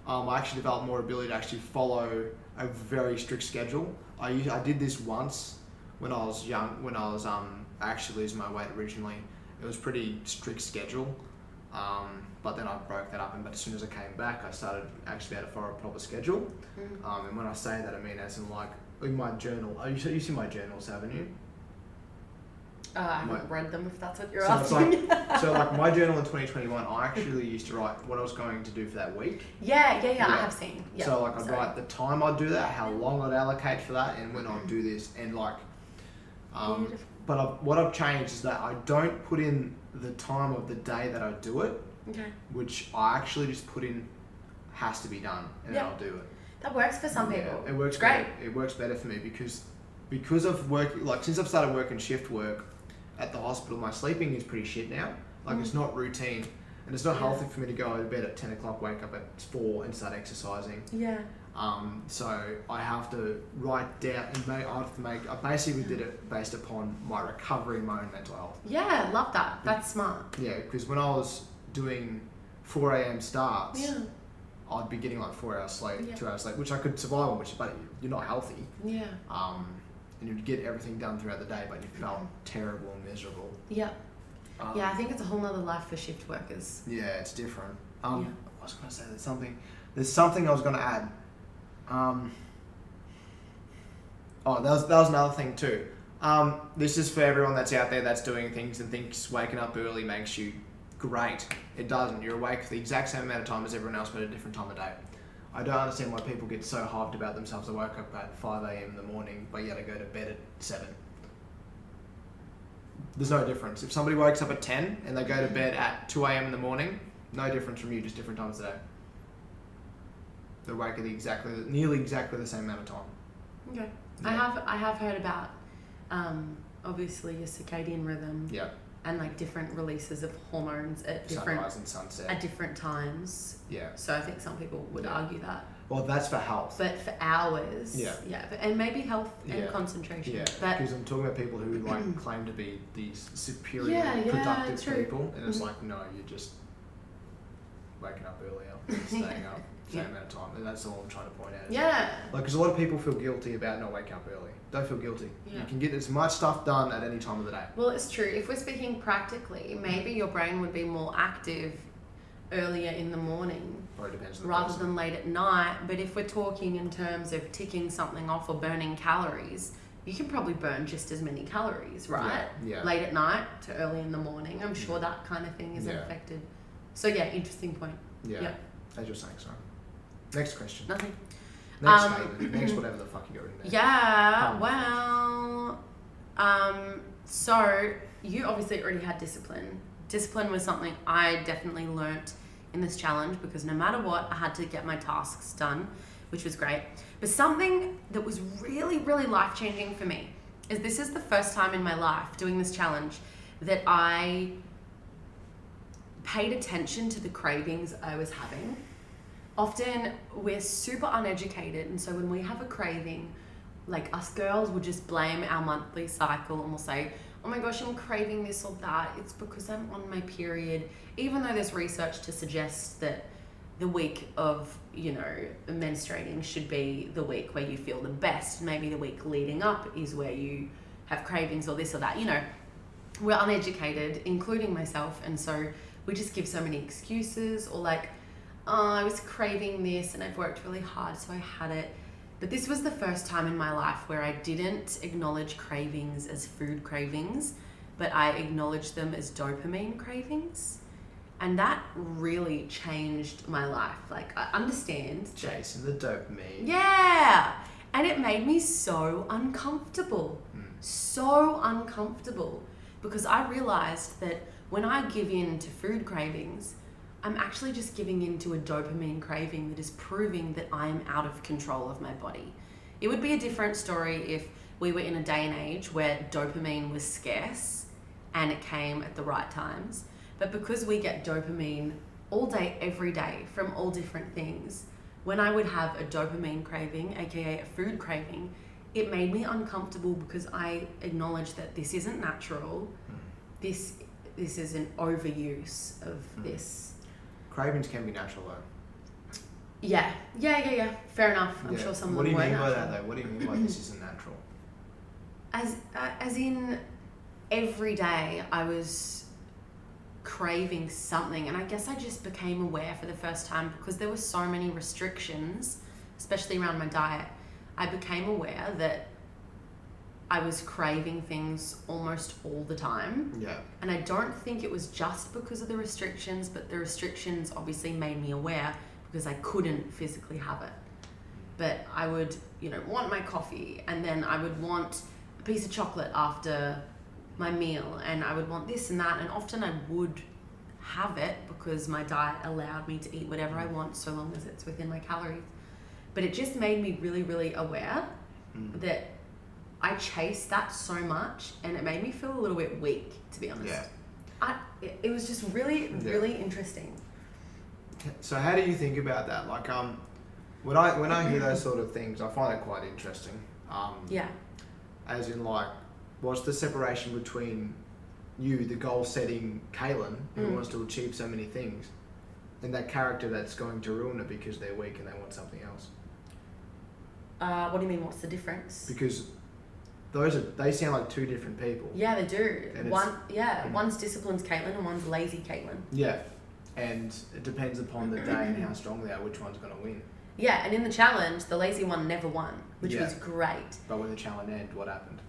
I actually developed more ability to actually follow a very strict schedule. I did this once when I was young, when I was actually losing my weight originally. It was pretty strict schedule, but then I broke that up, but as soon as I came back, I started actually able to follow a proper schedule. And when I say that, I mean as in like in my journal. You see my journals, haven't you? I haven't read them, if that's what you're so asking. It's like, so like my journal in 2021, I actually used to write what I was going to do for that week. Yeah, I have seen. Yep. So like I'd write the time I'd do that, how long I'd allocate for that, and when I'd do this, and like, but what I've changed is that I don't put in the time of the day that I do it, which I actually just put in has to be done, and then I'll do it. That works for some people. It works great. It works better for me because of work. Like since I've started working shift work at the hospital, my sleeping is pretty shit now. Like it's not routine, and it's not healthy for me to go to bed at 10 o'clock, wake up at 4 and start exercising. Yeah. So I have to write down and I basically did it based upon my recovery, my own mental health. Yeah, love that. That's smart. Yeah, because when I was doing 4 a.m. starts, I'd be getting like 4 hours sleep, 2 hours sleep, which I could survive on, but you're not healthy. Yeah. And you'd get everything done throughout the day, but you felt terrible and miserable. Yeah. I think it's a whole nother life for shift workers. Yeah, it's different. I was going to say there's something I was going to add. That was another thing too. This is for everyone that's out there that's doing things and thinks waking up early makes you great. It doesn't. You're awake for the exact same amount of time as everyone else, but at a different time of day. I don't understand why people get so hyped about themselves. I woke up at 5 a.m. in the morning, but yet I go to bed at 7. There's no difference. If somebody wakes up at 10 and they go to bed at 2 a.m. in the morning, no difference from you, just different times of the day. They're awake at nearly exactly the same amount of time. Okay. Yeah. I have heard about obviously your circadian rhythm. Yeah. And like different releases of hormones at sunrise and sunset at different times. Yeah. So I think some people would argue that. Well, that's for health. But for hours. Yeah. Yeah. And maybe health and concentration. Yeah. Because I'm talking about people who like claim to be these superior, productive people, and it's like, no, you're just waking up earlier, staying up same amount of time, and that's all I'm trying to point out. Yeah. Like, because a lot of people feel guilty about not waking up early. Don't feel guilty. Yeah. You can get as much stuff done at any time of the day. Well, it's true. If we're speaking practically, maybe your brain would be more active earlier in the morning rather than late at night. But if we're talking in terms of ticking something off or burning calories, you can probably burn just as many calories, right? Yeah. Late at night to early in the morning. I'm sure that kind of thing isn't affected. So yeah, interesting point. Yeah. As you're saying, sorry. Next question. Nothing. Next statement. Next whatever the fuck you got written there. Yeah, so you obviously already had discipline. Discipline was something I definitely learnt in this challenge because no matter what, I had to get my tasks done, which was great. But something that was really, really life-changing for me is this is the first time in my life doing this challenge that I paid attention to the cravings I was having. Often we're super uneducated, and so when we have a craving, like us girls will just blame our monthly cycle and we'll say, oh my gosh, I'm craving this or that. It's because I'm on my period. Even though there's research to suggest that the week of, menstruating should be the week where you feel the best. Maybe the week leading up is where you have cravings or this or that. We're uneducated, including myself, and so we just give so many excuses or like, oh, I was craving this and I've worked really hard, so I had it. But this was the first time in my life where I didn't acknowledge cravings as food cravings, but I acknowledged them as dopamine cravings. And that really changed my life. Like, I understand. Chasing the dopamine. Yeah. And it made me so uncomfortable. So uncomfortable. Because I realized that when I give in to food cravings, I'm actually just giving in to a dopamine craving that is proving that I am out of control of my body. It would be a different story if we were in a day and age where dopamine was scarce and it came at the right times. But because we get dopamine all day, every day from all different things, when I would have a dopamine craving, aka a food craving, it made me uncomfortable because I acknowledged that this isn't natural. This is an overuse of this. Cravings can be natural though. Yeah. Fair enough. I'm sure some of them What do you were mean by natural. that though? What do you mean by this isn't natural? As in, every day I was craving something, and I guess I just became aware for the first time because there were so many restrictions, especially around my diet. I became aware that I was craving things almost all the time. Yeah. And I don't think it was just because of the restrictions, but the restrictions obviously made me aware because I couldn't physically have it. But I would, want my coffee, and then I would want a piece of chocolate after my meal, and I would want this and that, and often I would have it because my diet allowed me to eat whatever I want so long as it's within my calories. But it just made me really, really aware that I chased that so much, and it made me feel a little bit weak, to be honest. Yeah. It was just really, really interesting. So how do you think about that? Like, when I hear those sort of things, I find it quite interesting. As in, like, what's the separation between you, the goal-setting Kaylin, who wants to achieve so many things, and that character that's going to ruin it because they're weak and they want something else? What do you mean? What's the difference? Because they sound like two different people. Yeah, they do. And One's disciplined Caitlin and one's lazy Caitlin. Yeah, and it depends upon the day and how strong they are, which one's going to win. Yeah, and in the challenge, the lazy one never won, which was great. But when the challenge ended, what happened?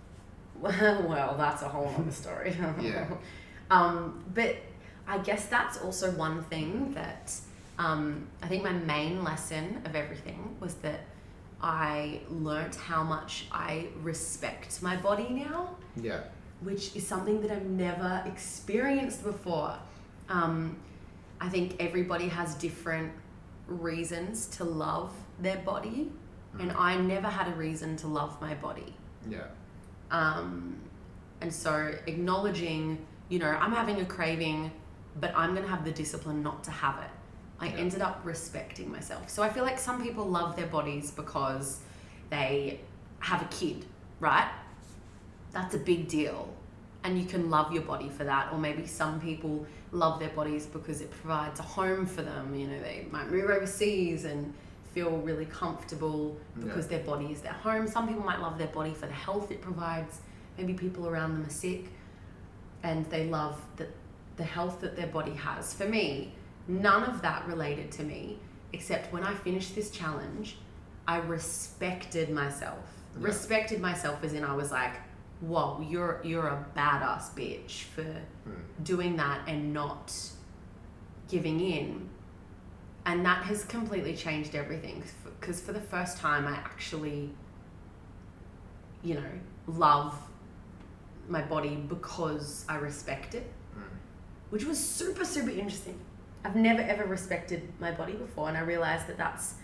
Well, that's a whole other story. Yeah. But I guess that's also one thing that I think my main lesson of everything was that I learnt how much I respect my body now. Yeah. Which is something that I've never experienced before. I think everybody has different reasons to love their body, and I never had a reason to love my body. Yeah. And so acknowledging, I'm having a craving, but I'm going to have the discipline not to have it. I ended up respecting myself. So I feel like some people love their bodies because they have a kid, right? That's a big deal. And you can love your body for that. Or maybe some people love their bodies because it provides a home for them. They might move overseas and feel really comfortable because their body is their home. Some people might love their body for the health it provides. Maybe people around them are sick and they love the health that their body has. For me, none of that related to me, except when I finished this challenge, I respected myself. Yeah. Respected myself as in I was like, whoa, you're a badass bitch for doing that and not giving in. And that has completely changed everything, because for the first time I actually, love my body because I respect it, which was super, super interesting. I've never ever respected my body before, and I realized that that's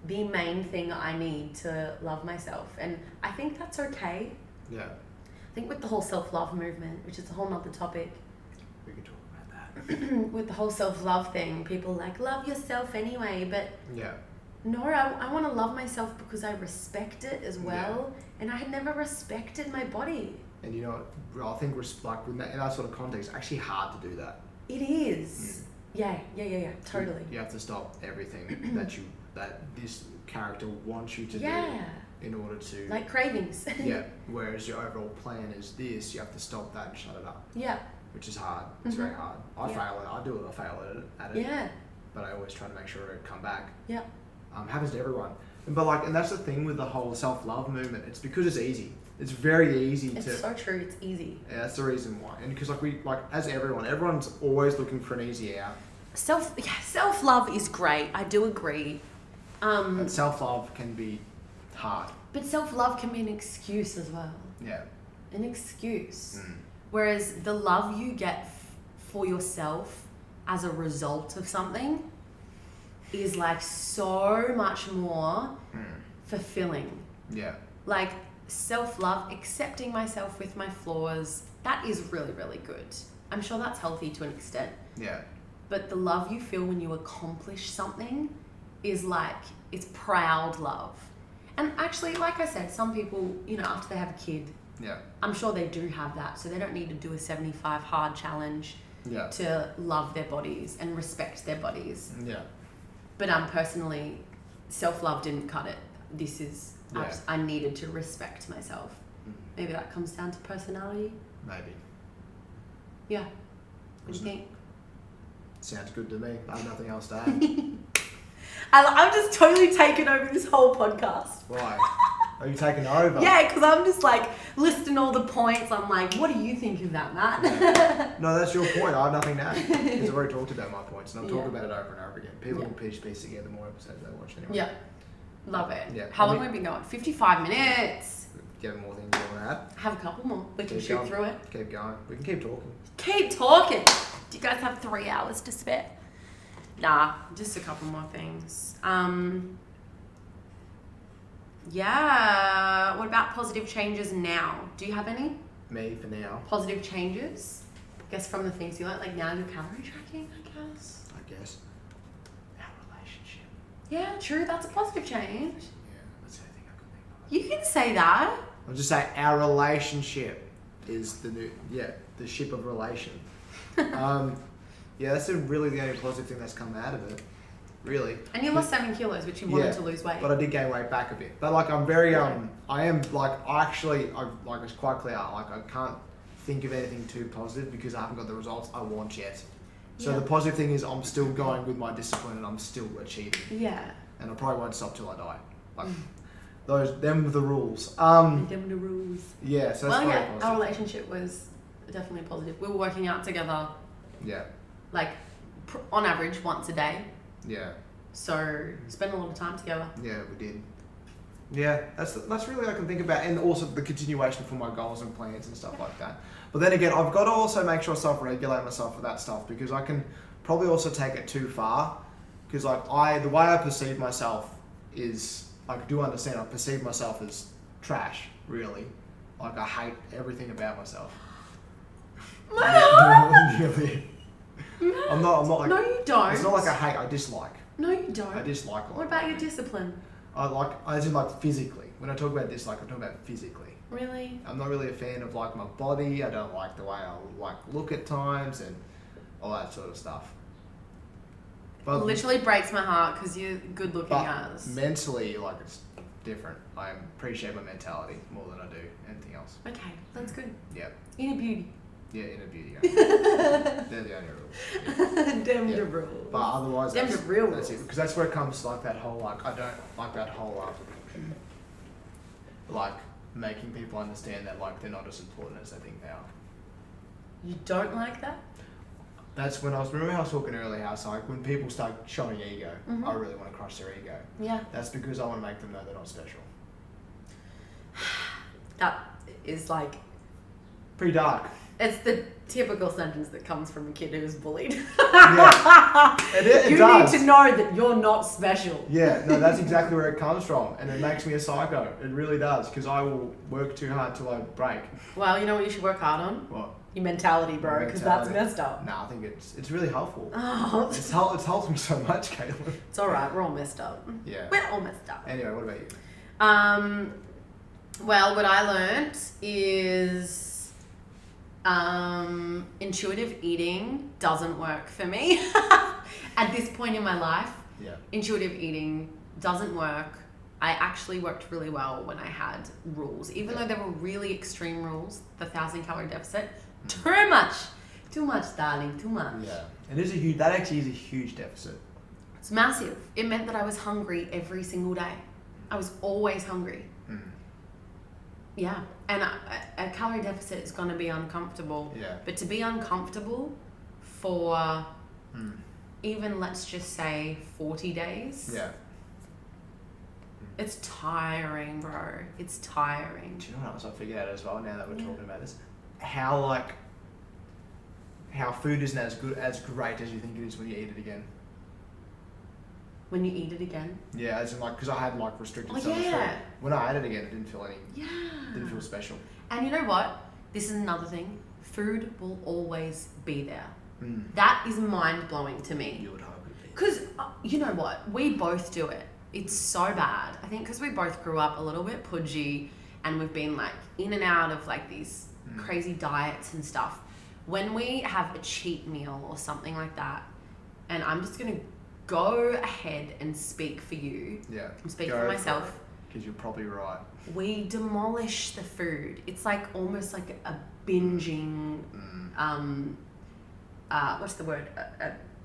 the main thing I need to love myself. And I think that's okay. Yeah. I think with the whole self-love movement, which is a whole nother topic, we could talk about that. with the whole self-love thing, people love yourself anyway, but no, I want to love myself because I respect it as well, and I had never respected my body. And I think in that sort of context, it's actually hard to do that. It is. Yeah, totally. You have to stop everything that this character wants you to do in order to... Like cravings. Whereas your overall plan is this, you have to stop that and shut it up. Yeah. Which is hard. It's very hard. I fail at it. Yeah. But I always try to make sure I come back. Yeah. Happens to everyone. And that's the thing with the whole self-love movement. It's because it's easy. It's very easy to... It's so true. It's easy. Yeah, that's the reason why. And because as everyone's always looking for an easy out. Self-love is great. I do agree. But self-love can be hard. But self-love can be an excuse as well. Yeah. An excuse. Whereas the love you get for yourself as a result of something is so much more fulfilling. Yeah. Self-love, accepting myself with my flaws, that is really, really good. I'm sure that's healthy to an extent. Yeah. But the love you feel when you accomplish something is it's proud love. And actually, like I said, some people, you know, after they have a kid, Yeah. I'm sure they do have that, so they don't need to do a 75 hard challenge Yeah. to love their bodies and respect their bodies. Yeah. But personally, self-love didn't cut it. This is, I needed to respect myself. Maybe that comes down to personality. Maybe. Yeah. What do you think? Sounds good to me. I have nothing else to add. I'm just totally taken over this whole podcast. Why? Are you taking over? Yeah, because I'm just like listing all the points. I'm like, what do you think of that, Matt? Yeah. No, that's your point. I have nothing to add. Because I've already talked about my points and I'm talking about it over and over again. People will piece together more episodes they watch anyway. Yeah. Love it. Yeah. How long have we been going? 55 minutes. Do you have more things you want to add? Have a couple more. We can Keep shoot going. through it. Keep going. We can keep talking. Keep talking. Do you guys have 3 hours to spare? Nah, just a couple more things. Yeah. What about positive changes now? Do you have any Me for now, positive changes? I guess from the things you like now you're calorie tracking, I guess. I guess. Our relationship. Yeah, true. That's a positive change. Yeah, that's the only thing I could think of. You can say that. I'll just say our relationship is the ship of relation. Yeah, that's really the only positive thing that's come out of it. Really. And you lost 7 kilos, which you wanted to lose weight. But I did gain weight back a bit. But like I'm very I am like it's quite clear. Like I can't think of anything too positive because I haven't got the results I want yet. So the positive thing is I'm still going with my discipline and I'm still achieving. Yeah. And I probably won't stop till I die. Like them are the rules. Them the rules. Yeah. So that's very positive. Our relationship was definitely positive. We were working out together. Yeah. Like on average once a day. Yeah. So spend a lot of time together. Yeah, we did. Yeah, that's really I can think about, and also the continuation for my goals and plans and stuff like that. But then again, I've got to also make sure I self-regulate myself for that stuff because I can probably also take it too far. Because like the way I perceive myself is, I do understand I perceive myself as trash. Really, like I hate everything about myself. Really. I'm not like. No, you don't. It's not like I hate. I dislike. No, you don't. I dislike. What about your discipline? As in like physically. When I talk about dislike, I'm talking about physically. Really? I'm not really a fan of like my body. I don't like the way I like look at times and all that sort of stuff. But Literally breaks my heart because you're good looking as. Mentally, like it's different. I appreciate my mentality more than I do anything else. Okay, that's good. Yeah. Inner beauty. Yeah, inner beauty. They're the only rules. Yeah. Damn the rules. But otherwise, Damn the real that's it. Because that's where it comes to like that whole like I don't like that whole like making people understand that like they're not as important as they think they are. You don't like that? That's when remember how I was talking earlier how it's like when people start showing ego, I really want to crush their ego. Yeah. That's because I want to make them know they're not special. That is like... Pretty dark. It's the typical sentence that comes from a kid who's bullied. Yeah. It you does. need to know that you're not special. Yeah, no, that's exactly where it comes from. And it makes me a psycho. It really does. Because I will work too hard till I break. Well, you know what you should work hard on? What? Your mentality, bro, because that's messed up. Nah, I think it's really helpful. Oh. It's helped me so much, Caitlin. It's alright, we're all messed up. Yeah. We're all messed up. Anyway, what about you? Well, what I learnt is intuitive eating doesn't work for me. At this point in my life, intuitive eating doesn't work. I actually worked really well when I had rules, even though they were really extreme rules. The 1,000 calorie deficit, too much, darling, too much. Yeah, that actually is a huge deficit. It's massive. It meant that I was hungry every single day. I was always hungry. Yeah, and a calorie deficit is going to be uncomfortable. Yeah. But to be uncomfortable for even, let's just say, 40 days. Yeah. It's tiring, bro. It's tiring. Do you know what else I figured out as well now that we're talking about this? How food isn't as great as you think it is when you eat it again. When you eat it again? Yeah, as in like, because I had like restricted food. When I ate it again, it didn't feel didn't feel special. And you know what? This is another thing. Food will always be there. That is mind-blowing to me. You would hope it would be. Because, you know what? We both do it. It's so bad. I think because we both grew up a little bit pudgy and we've been like in and out of like these crazy diets and stuff. When we have a cheat meal or something like that, and I'm just going to go ahead and speak for you. Yeah. I'm speaking for myself. Because you're probably right. We demolish the food. It's like almost like a binging, what's the word?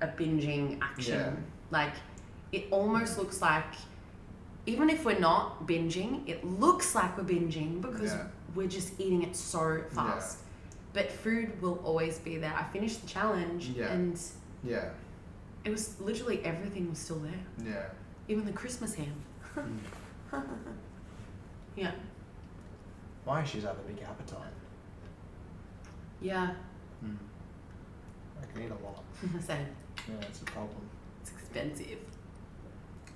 A binging action. Yeah. Like, it almost looks like, even if we're not binging, it looks like we're binging because we're just eating it so fast. But food will always be there. I finished the challenge and it was literally everything was still there. Yeah. Even the Christmas ham. Yeah. My issues have a big appetite. Yeah. I can eat a lot. Same. Yeah, that's a problem. It's expensive.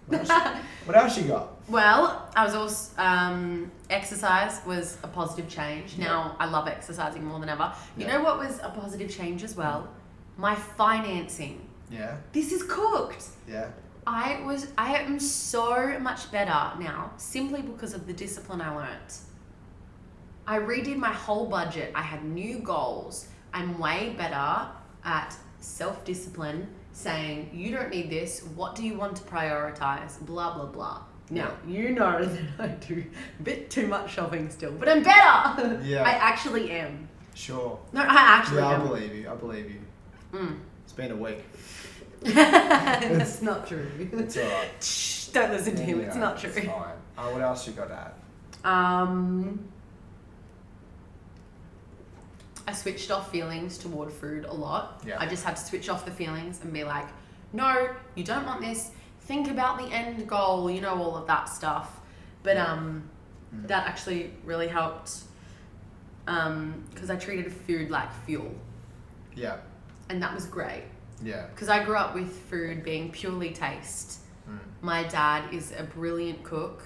What else you got? Well, I was also, exercise was a positive change. Now I love exercising more than ever. You know what was a positive change as well? My financing. Yeah. This is cooked. Yeah. I am so much better now simply because of the discipline I learnt. I redid my whole budget. I had new goals. I'm way better at self-discipline, saying, you don't need this. What do you want to prioritize? Blah, blah, blah. Now, you know that I do a bit too much shopping still, but I'm better. Yeah. I actually am. Sure. No, I actually am. I believe you. It's been a week. That's not true. It's alright. Shh, don't listen to him. Yeah, it's not true. It's fine. What else you got to add? I switched off feelings toward food a lot. Yeah. I just had to switch off the feelings and be like, no, you don't want this. Think about the end goal, you know, all of that stuff. But that actually really helped because I treated food like fuel. Yeah. And that was great. Yeah. Because I grew up with food being purely taste. My dad is a brilliant cook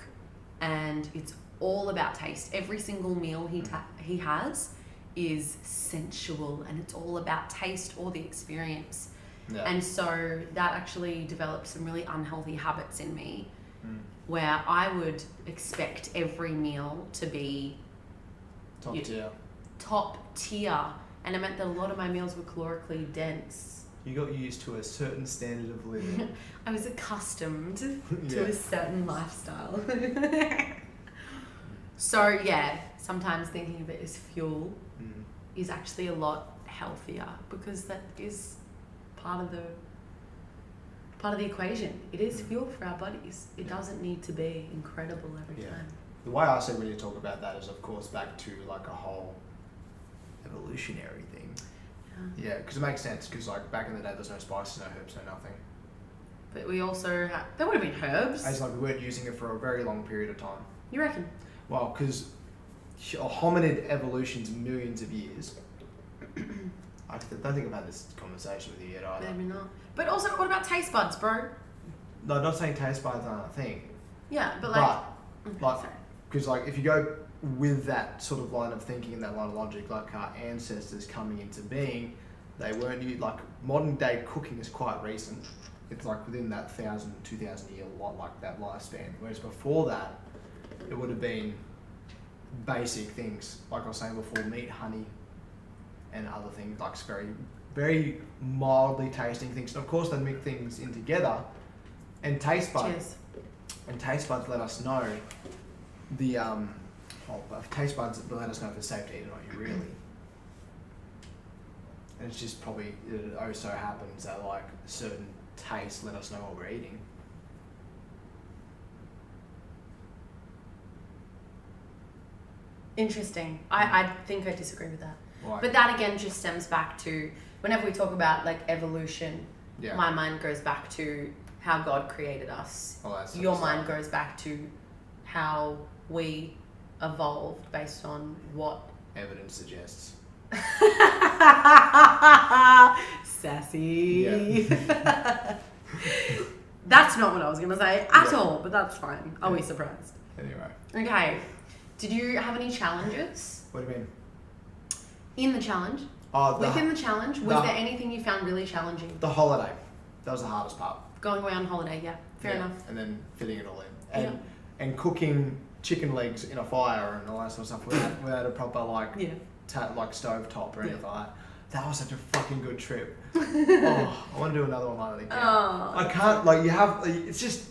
and it's all about taste. Every single meal he has is sensual and it's all about taste or the experience. Yeah. And so that actually developed some really unhealthy habits in me where I would expect every meal to be top tier. And it meant that a lot of my meals were calorically dense. You got used to a certain standard of living. I was accustomed to a certain lifestyle. So yeah, sometimes thinking of it as fuel is actually a lot healthier because that is part of the equation. It is fuel for our bodies. It doesn't need to be incredible every time. The way I see when you talk about that is, of course, back to like a whole evolutionary thing. Yeah, because it makes sense. Because like back in the day, there's no spices, no herbs, no nothing. But we also there would have been herbs. As like we weren't using it for a very long period of time. You reckon? Well, because hominid evolution's millions of years. I don't think I've had this conversation with you yet either. Maybe not. But also, what about taste buds, bro? No, I'm not saying taste buds aren't a thing. Yeah, but like... because like if you go with that sort of line of thinking and that line of logic, like our ancestors coming into being, they weren't, like modern day cooking is quite recent. It's like within that 1,000, 2,000 year like that lifespan. Whereas before that, it would have been basic things, like I was saying before, meat, honey, and other things, like very, very mildly tasting things. And of course, they mix things in together, and taste buds. Cheers. And taste buds let us know the taste buds let us know if it's safe to eat or not. You really. And it's just probably it so happens that like certain tastes let us know what we're eating. Interesting. I think I disagree with that. Why? But that again just stems back to whenever we talk about like evolution, my mind goes back to how God created us. Your mind goes back to how we evolved based on what evidence suggests. Sassy. Yeah. That's not what I was going to say at all, but that's fine. Are we surprised? Anyway. Okay. Did you have any challenges? What do you mean? In the challenge? Within the challenge, was there anything you found really challenging? The holiday. That was the hardest part. Going away on holiday, yeah. Fair enough. And then fitting it all in. And cooking chicken legs in a fire and all that sort of stuff without a proper stove top or anything like that. That was such a fucking good trip. I want to do another one like that again. I can't, it's just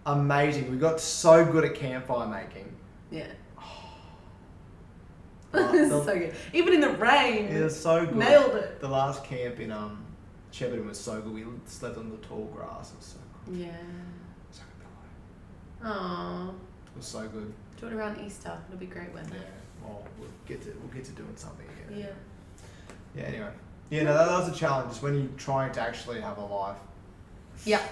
amazing. We got so good at campfire making. Yeah. So good. Even in the rain. It was so good. Nailed it. The last camp in Shepparton was so good. We slept on the tall grass. It was so good. Yeah. So good. Aww. It was so good. Do it around Easter. It'll be great weather. Yeah. Well, we'll get to doing something again. Yeah. Yeah. Anyway. Yeah. No, that was a challenge. Is when you're trying to actually have a life. Yeah.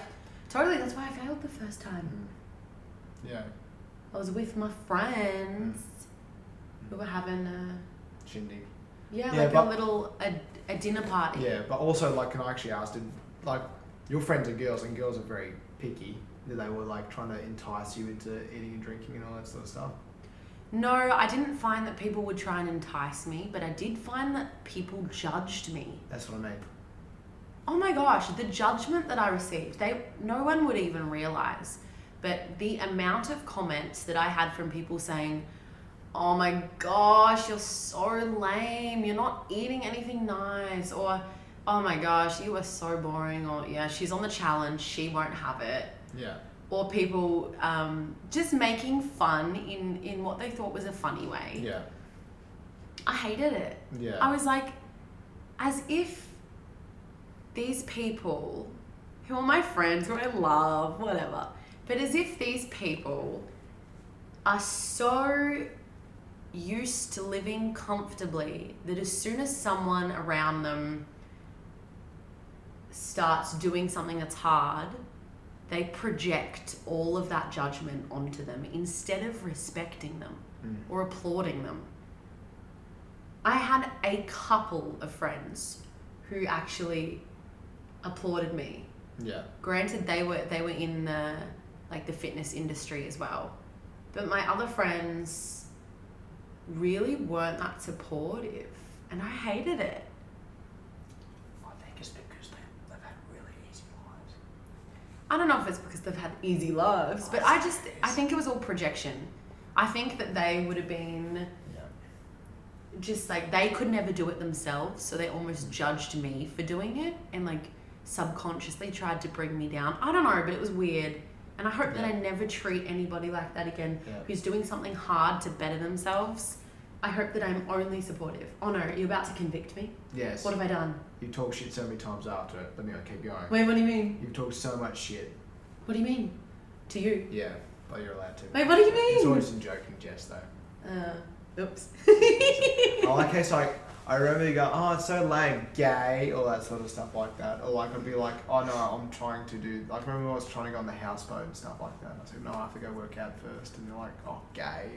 Totally. That's why I failed the first time. Yeah. I was with my friends. We were having a shindig. A dinner party. Yeah, but also, like, can I actually ask, your friends are girls, and girls are very picky. Did they were, like, trying to entice you into eating and drinking and all that sort of stuff? No, I didn't find that people would try and entice me, but I did find that people judged me. That's what I mean. Oh my gosh, the judgment that I received, no one would even realise. But the amount of comments that I had from people saying, oh my gosh, you're so lame, you're not eating anything nice, or oh my gosh, you are so boring, or yeah, she's on the challenge, she won't have it. Yeah. Or people just making fun in what they thought was a funny way. Yeah. I hated it. Yeah. I was like, as if these people, who are my friends, who I love, whatever, but as if these people are so used to living comfortably that as soon as someone around them starts doing something that's hard, they project all of that judgment onto them instead of respecting them or applauding them. I had a couple of friends who actually applauded me. Yeah. Granted, they were in the fitness industry as well, but my other friends really weren't that supportive, and I hated it. I think it's because they've had really easy lives. I don't know if it's because they've had easy lives, but I think it was all projection. I think that they would have been just like, they could never do it themselves, so they almost judged me for doing it and like subconsciously tried to bring me down. I don't know, but it was weird. And I hope that I never treat anybody like that again who's doing something hard to better themselves. I hope that I'm only supportive. Oh no, you're about to convict me? Yes. What have I done? You talk shit so many times after it, but anyway, keep going. Wait, what do you mean? You've talked so much shit. What do you mean? To you? Yeah, but you're allowed to. Wait, what do you mean? It's always in joking jest though. Oops. I remember you go, oh, it's so lame, gay, all that sort of stuff like that. Or like, I'd be like, oh no, I'm trying to do, like, I remember I was trying to go on the houseboat and stuff like that. And I was like, no, I have to go work out first. And you're like, oh, gay.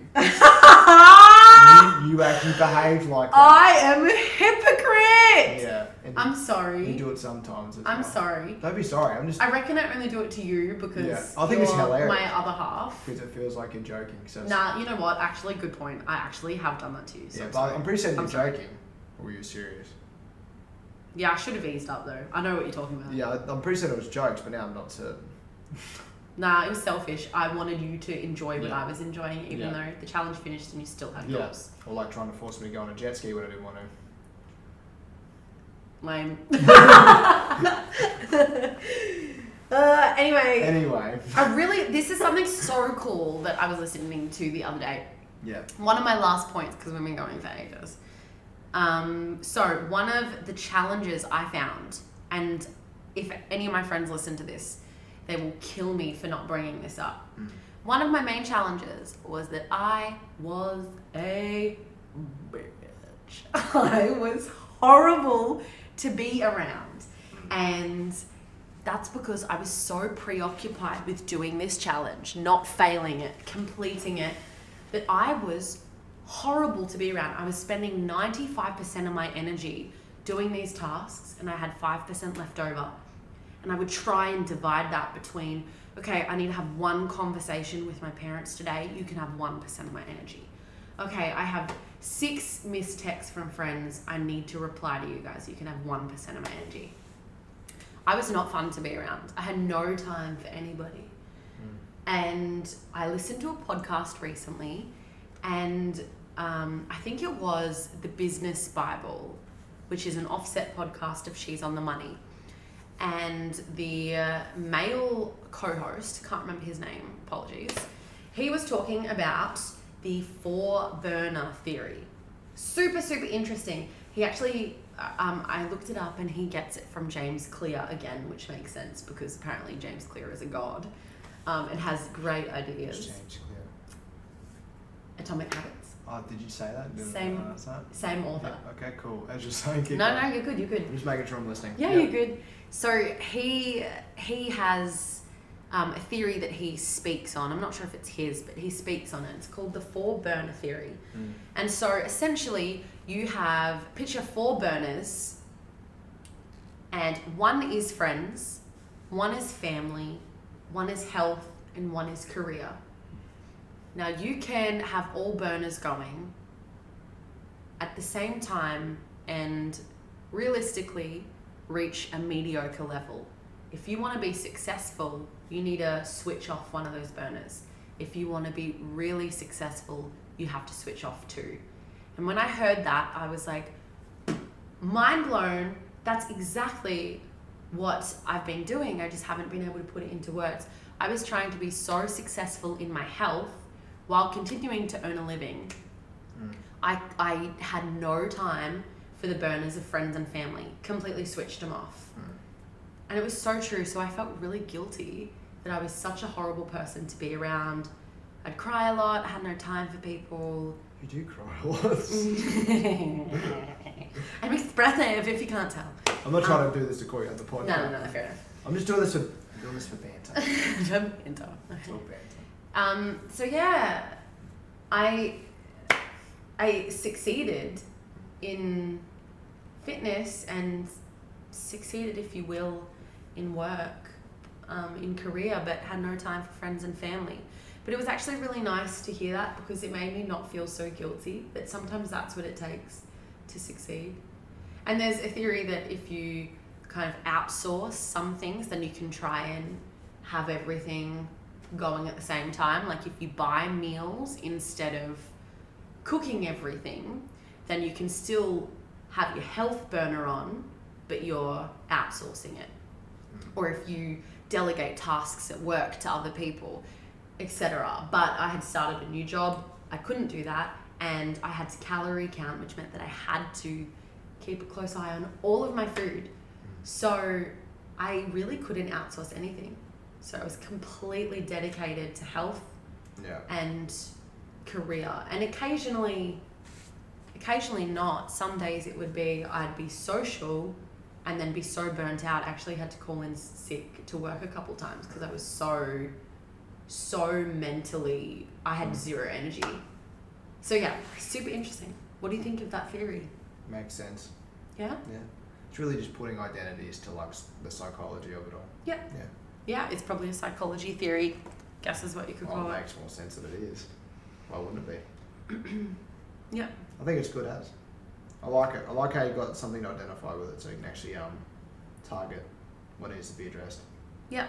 you actually behaved like that. I am a hypocrite! Yeah. I'm sorry. You do it sometimes. I'm sorry. Don't be sorry, I reckon I only do it to you because I think it's hilarious. My other half. Because it feels like you're joking. So nah, you know what? Actually, good point. I actually have done that to you. So yeah, but I'm pretty certain you're joking. Or were you serious? Yeah, I should have eased up though. I know what you're talking about. Yeah, I'm pretty certain it was jokes, but now I'm not certain. Nah, it was selfish. I wanted you to enjoy what I was enjoying, even though the challenge finished and you still had yours. Or like trying to force me to go on a jet ski when I didn't want to. Lame. Anyway. This is something so cool that I was listening to the other day. Yeah. One of my last points, because we've been going for ages. So one of the challenges I found, and if any of my friends listen to this, they will kill me for not bringing this up. One of my main challenges was that I was a bitch. I was horrible to be around. And that's because I was so preoccupied with doing this challenge, not failing it, completing it, that I was horrible to be around. I was spending 95% of my energy doing these tasks, and I had 5% left over. And I would try and divide that between, okay, I need to have one conversation with my parents today. You can have 1% of my energy. Okay, I have 6 missed texts from friends. I need to reply to you guys. You can have 1% of my energy. I was not fun to be around. I had no time for anybody. And I listened to a podcast recently, and I think it was The Business Bible, which is an offset podcast of She's on the Money. And the male co-host, can't remember his name, apologies, he was talking about the 4-burner theory. Super, super interesting. He actually, I looked it up and he gets it from James Clear again, which makes sense because apparently James Clear is a god and has great ideas. James Clear. Atomic Habits. Oh, did you say that? Same author. Yeah, okay, cool. As you're saying, No, you're good. I'm just making sure I'm listening. Yeah, you're good. So he has a theory that he speaks on. I'm not sure if it's his, but he speaks on it. It's called the 4-burner theory. And so essentially you picture 4 burners, and one is friends, one is family, one is health, and one is career. Now you can have all burners going at the same time and realistically reach a mediocre level. If you want to be successful, you need to switch off one of those burners. If you want to be really successful, you have to switch off 2. And when I heard that, I was like, mind blown. That's exactly what I've been doing. I just haven't been able to put it into words. I was trying to be so successful in my health while continuing to earn a living. I had no time for the burners of friends and family. Completely switched them off. And it was so true. So I felt really guilty that I was such a horrible person to be around. I'd cry a lot. I had no time for people. You do cry a lot. I'm expressive, if you can't tell. I'm not trying to do this to call you on the podcast. No, fair enough. I'm just doing this for banter. Banter. It's all banter. So yeah, I succeeded in fitness and succeeded, if you will, in work, in career, but had no time for friends and family. But it was actually really nice to hear that because it made me not feel so guilty, that sometimes that's what it takes to succeed. And there's a theory that if you kind of outsource some things, then you can try and have everything going at the same time. Like if you buy meals instead of cooking everything, then you can still have your health burner on, but you're outsourcing it. Or if you delegate tasks at work to other people, etc. But I had started a new job, I couldn't do that, and I had to calorie count, which meant that I had to keep a close eye on all of my food. So I really couldn't outsource anything. So I was completely dedicated to health and career. And occasionally not. Some days it would be I'd be social and then be so burnt out. I actually had to call in sick to work a couple times because I was so mentally, I had zero energy. So yeah, super interesting. What do you think of that theory? Makes sense. Yeah? Yeah. It's really just putting identities to like the psychology of it all. Yeah. Yeah, it's probably a psychology theory, guess is what you could call It it. makes more sense that it is. Why wouldn't it be? Yeah. I think it's good as. I like it. I like how you got something to identify with it so you can actually target what needs to be addressed. Yeah.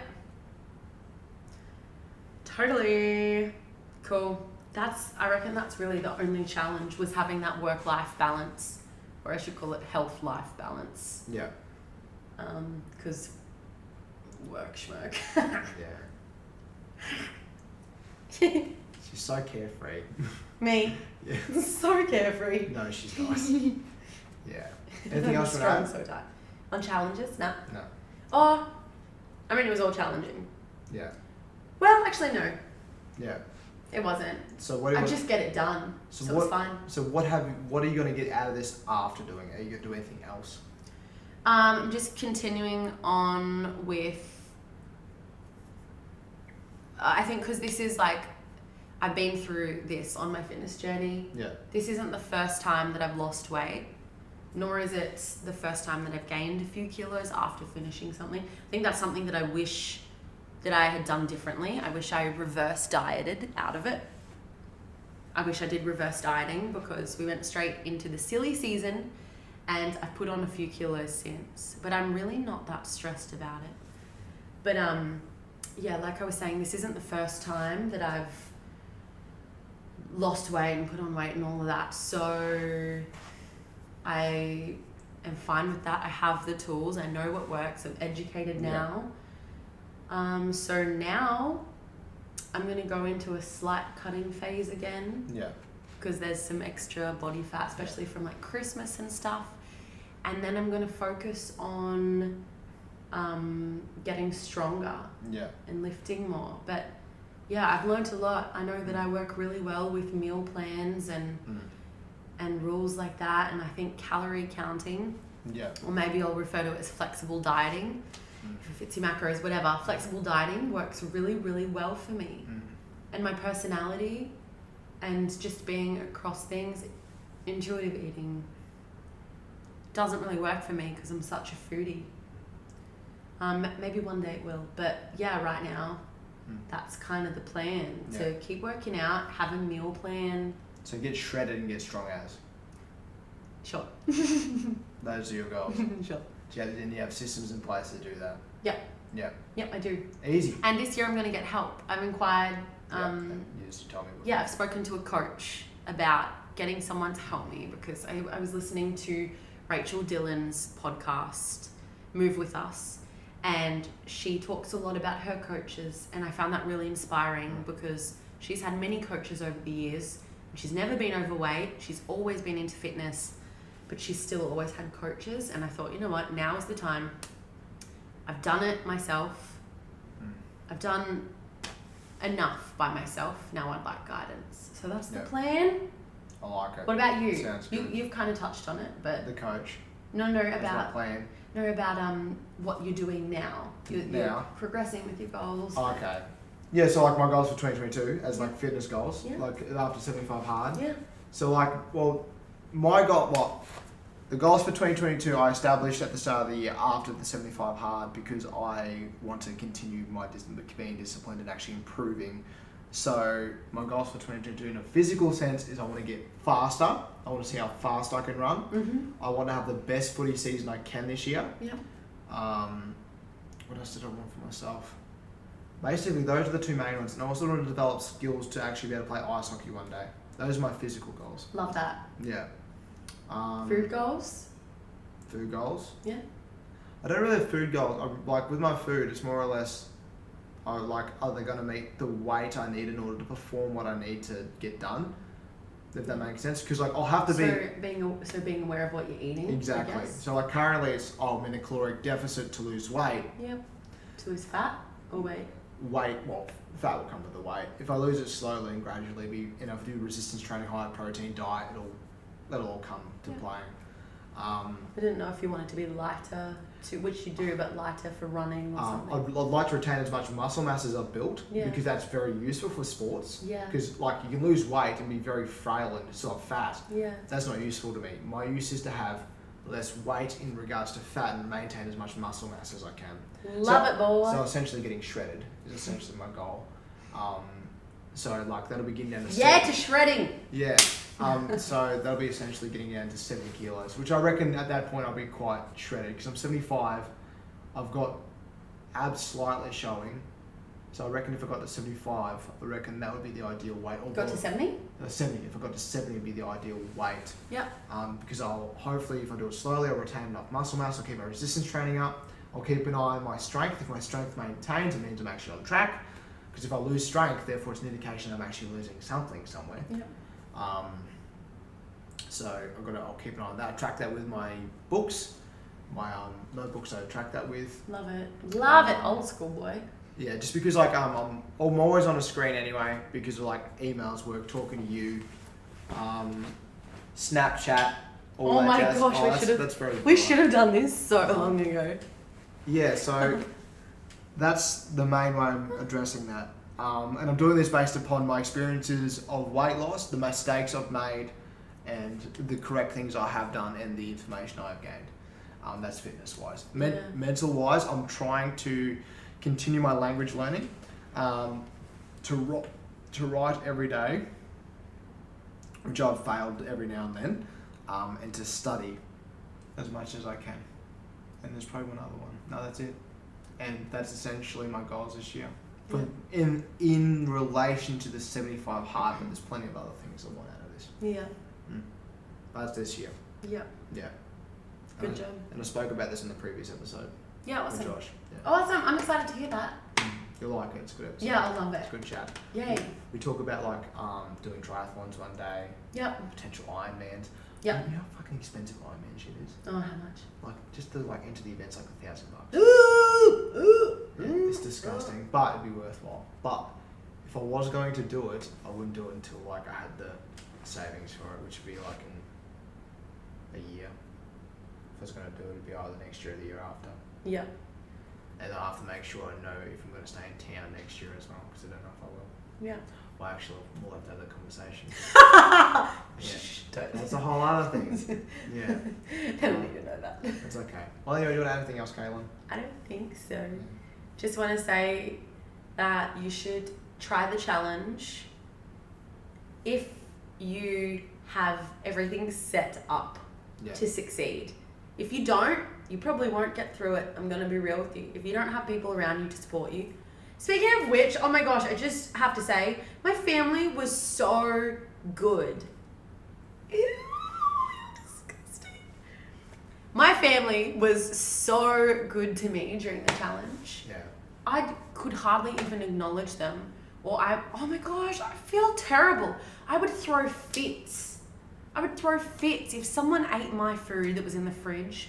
Totally. Cool. I reckon that's really the only challenge, was having that work-life balance, or I should call it health-life balance. Yeah. Because work schmirk. Yeah. She's so carefree. Me? Yeah. So carefree. No, she's nice. Yeah. Anything else for strong, that? so tight. On challenges? No. No. Oh, I mean, it was all challenging. Yeah. Well, actually, no. Yeah. It wasn't. So what do you I want? just get it done. So it's fine. So what are you going to get out of this after doing it? Are you going to do anything else? Just continuing on with, I think because this is like, I've been through this on my fitness journey. Yeah. This isn't the first time that I've lost weight, nor is it the first time that I've gained a few kilos after finishing something. I think that's something that I wish that I had done differently. I wish I reverse dieted out of it. I wish I did reverse dieting because we went straight into the silly season and I've put on a few kilos since, but I'm really not that stressed about it. But yeah, like I was saying, this isn't the first time that I've lost weight and put on weight and all of that. So I am fine with that. I have the tools. I know what works. I'm educated now. So now I'm going to go into a slight cutting phase again. Yeah. Because there's some extra body fat, especially from like Christmas and stuff. And then I'm going to focus on getting stronger and lifting more. But yeah, I've learned a lot. I know that I work really well with meal plans and rules like that. And I think calorie counting, or maybe I'll refer to it as flexible dieting, if it fits your macros, whatever. Flexible dieting works really, really well for me. And my personality and just being across things, intuitive eating doesn't really work for me because I'm such a foodie. Maybe one day it will, but yeah, right now that's kind of the plan, to keep working out, have a meal plan. So get shredded and get strong as. Sure. Those are your goals. Sure. And you have systems in place to do that. Yep, I do. Easy. And this year I'm going to get help. I've inquired. You just told me before. Yeah, I've spoken to a coach about getting someone to help me because I was listening to Rachel Dillon's podcast, Move With Us, and she talks a lot about her coaches, and I found that really inspiring because she's had many coaches over the years. She's never been overweight. She's always been into fitness, but she's still always had coaches. And I thought, you know what? Now is the time. I've done it myself. I've done enough by myself. Now I'd like guidance. So that's the plan. I like it. What about you? Sounds good. You've kind of touched on it, but the coach. about plan. About what you're doing now. You're progressing with your goals. Okay. Yeah, so like my goals for 2022 as like fitness goals, like after 75 hard. Yeah. So like, well, the goals for 2022 I established at the start of the year after the 75 hard because I want to continue my being disciplined and actually improving. So my goals for 2022 in a physical sense is I want to get faster. I want to see how fast I can run. I want to have the best footy season I can this year. What else did I want for myself? Basically, those are the two main ones. And I also want to develop skills to actually be able to play ice hockey one day. Those are my physical goals. Love that. Yeah. Food goals? Food goals? Yeah. I don't really have food goals. Like with my food, it's more or less, are they going to meet the weight I need in order to perform what I need to get done? If that makes sense, because like I'll have to being aware of what you're eating. Exactly. So like currently I'm in a caloric deficit to lose weight. Yep. To lose fat or weight? Fat will come with the weight. If I lose it slowly and gradually, if I do resistance training, high protein diet, that'll all come to play. I didn't know if you wanted to be lighter, which you do, but lighter for running or something. I'd like to retain as much muscle mass as I've built because that's very useful for sports. Yeah. Because like you can lose weight and be very frail and still have fat. Yeah. That's not useful to me. My use is to have less weight in regards to fat and maintain as much muscle mass as I can. Love it, boy. So essentially getting shredded is essentially my goal. So like that'll be getting down to to shredding. Yeah. So that'll be essentially getting down to 70 kilos, which I reckon at that point I'll be quite shredded because I'm 75. I've got abs slightly showing. So I reckon if I got to 75, I reckon that would be the ideal weight. Got to 70? 70. If I got to 70, it'd be the ideal weight. Yep. Because I'll hopefully, if I do it slowly, I'll retain enough muscle mass. I'll keep my resistance training up. I'll keep an eye on my strength. If my strength maintains, it means I'm actually on track. Because if I lose strength, therefore it's an indication I'm actually losing something somewhere. Yep. So I'll keep an eye on that. Track that with my books, my notebooks. I track that with. Love it, old school boy. Yeah, just because like I'm always on a screen anyway because of like emails, work, talking to you, Snapchat. All that jazz. Gosh, we should have done this so long ago. Yeah, so that's the main way I'm addressing that. And I'm doing this based upon my experiences of weight loss, the mistakes I've made, and the correct things I have done and the information I've gained. That's fitness-wise. Mental-wise, I'm trying to continue my language learning, to write every day, which I've failed every now and then, and to study as much as I can. And there's probably one other one. No, that's it. And that's essentially my goals this year. For in relation to the 75 hard, but there's plenty of other things I want out of this. Yeah. But that's this year. Yeah. Yeah. Good job. And I spoke about this in the previous episode. Yeah, awesome. With Josh. Yeah. Awesome. I'm excited to hear that. You'll like it. It's a good episode. Yeah, I love it. It's a good chat. Yay. We talk about like doing triathlons one day. Yep. Potential Ironmans. Yep. You know how fucking expensive Ironman shit is? Oh, how much? Like just to like enter the event's like $1,000. Ooh. Yeah, it's disgusting, but it'd be worthwhile. But if I was going to do it, I wouldn't do it until like I had the savings for it, which would be like in a year. If I was going to do it, it'd be either next year or the year after. Yeah. And then I have to make sure I know if I'm going to stay in town next year as well, because I don't know if I will. Yeah. Well, actually, we'll have to have that conversation. Shh, Yeah, don't. that's a whole other thing. Yeah, Don't need to know that. that's okay. Well, anyway, do you want to add anything else, Caitlin? I don't think so. Just want to say that you should try the challenge if you have everything set up Yeah. to succeed. If you don't, you probably won't get through it. I'm going to be real with you. If you don't have people around you to support you. Speaking of which, oh my gosh, I just have to say, my family was so good. Ew, disgusting. My family was so good to me during the challenge. Yeah. I could hardly even acknowledge them. Oh my gosh, I feel terrible. I would throw fits. If someone ate my food that was in the fridge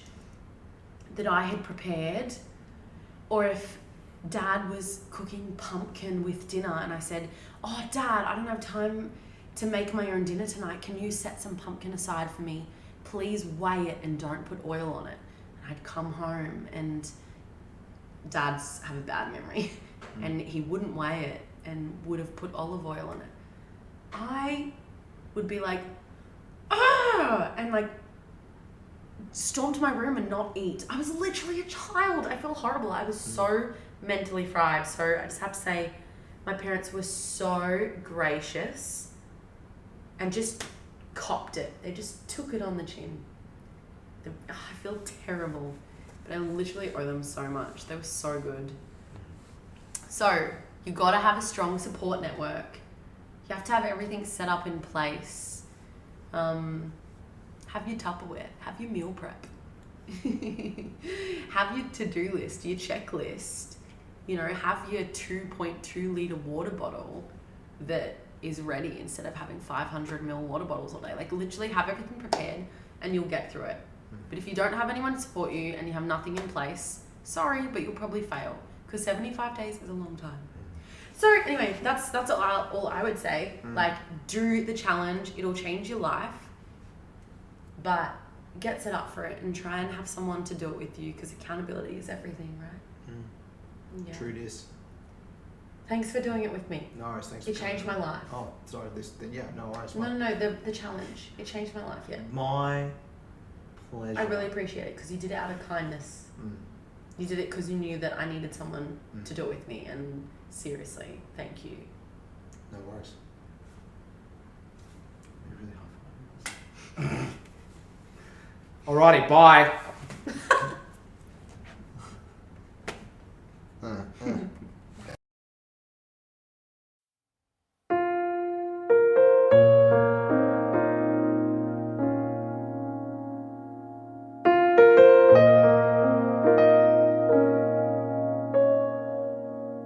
that I had prepared, or if Dad was cooking pumpkin with dinner and I said, oh Dad, I don't have time to make my own dinner tonight. Can you set some pumpkin aside for me? Please weigh it and don't put oil on it. And I'd come home and Dads have a bad memory and he wouldn't weigh it and would have put olive oil on it. I would be like, ah, and like storm to my room and not eat. I was literally a child. I feel horrible. I was so mentally fried. So I just have to say, my parents were so gracious and just copped it. They just took it on the chin. I feel terrible, but I literally owe them so much. They were so good. So you got to have a strong support network. You have to have everything set up in place. Have your Tupperware. Have your meal prep. Have your to-do list, your checklist. You know, have your 2.2 litre water bottle that is ready instead of having 500 ml water bottles all day. Like literally have everything prepared and you'll get through it. But if you don't have anyone to support you and you have nothing in place, sorry, but you'll probably fail because 75 days is a long time. So anyway, that's all I would say. Like, do the challenge. It'll change your life. But get set up for it and try and have someone to do it with you because accountability is everything, right? Yeah. True this. Thanks for doing it with me. No worries, thanks. It changed my life. Oh, sorry. No worries. No, the challenge. It changed my life, yeah. My pleasure. I really appreciate it because you did it out of kindness. You did it because you knew that I needed someone to do it with me, and seriously, thank you. No worries. You're really hard. Alrighty, bye.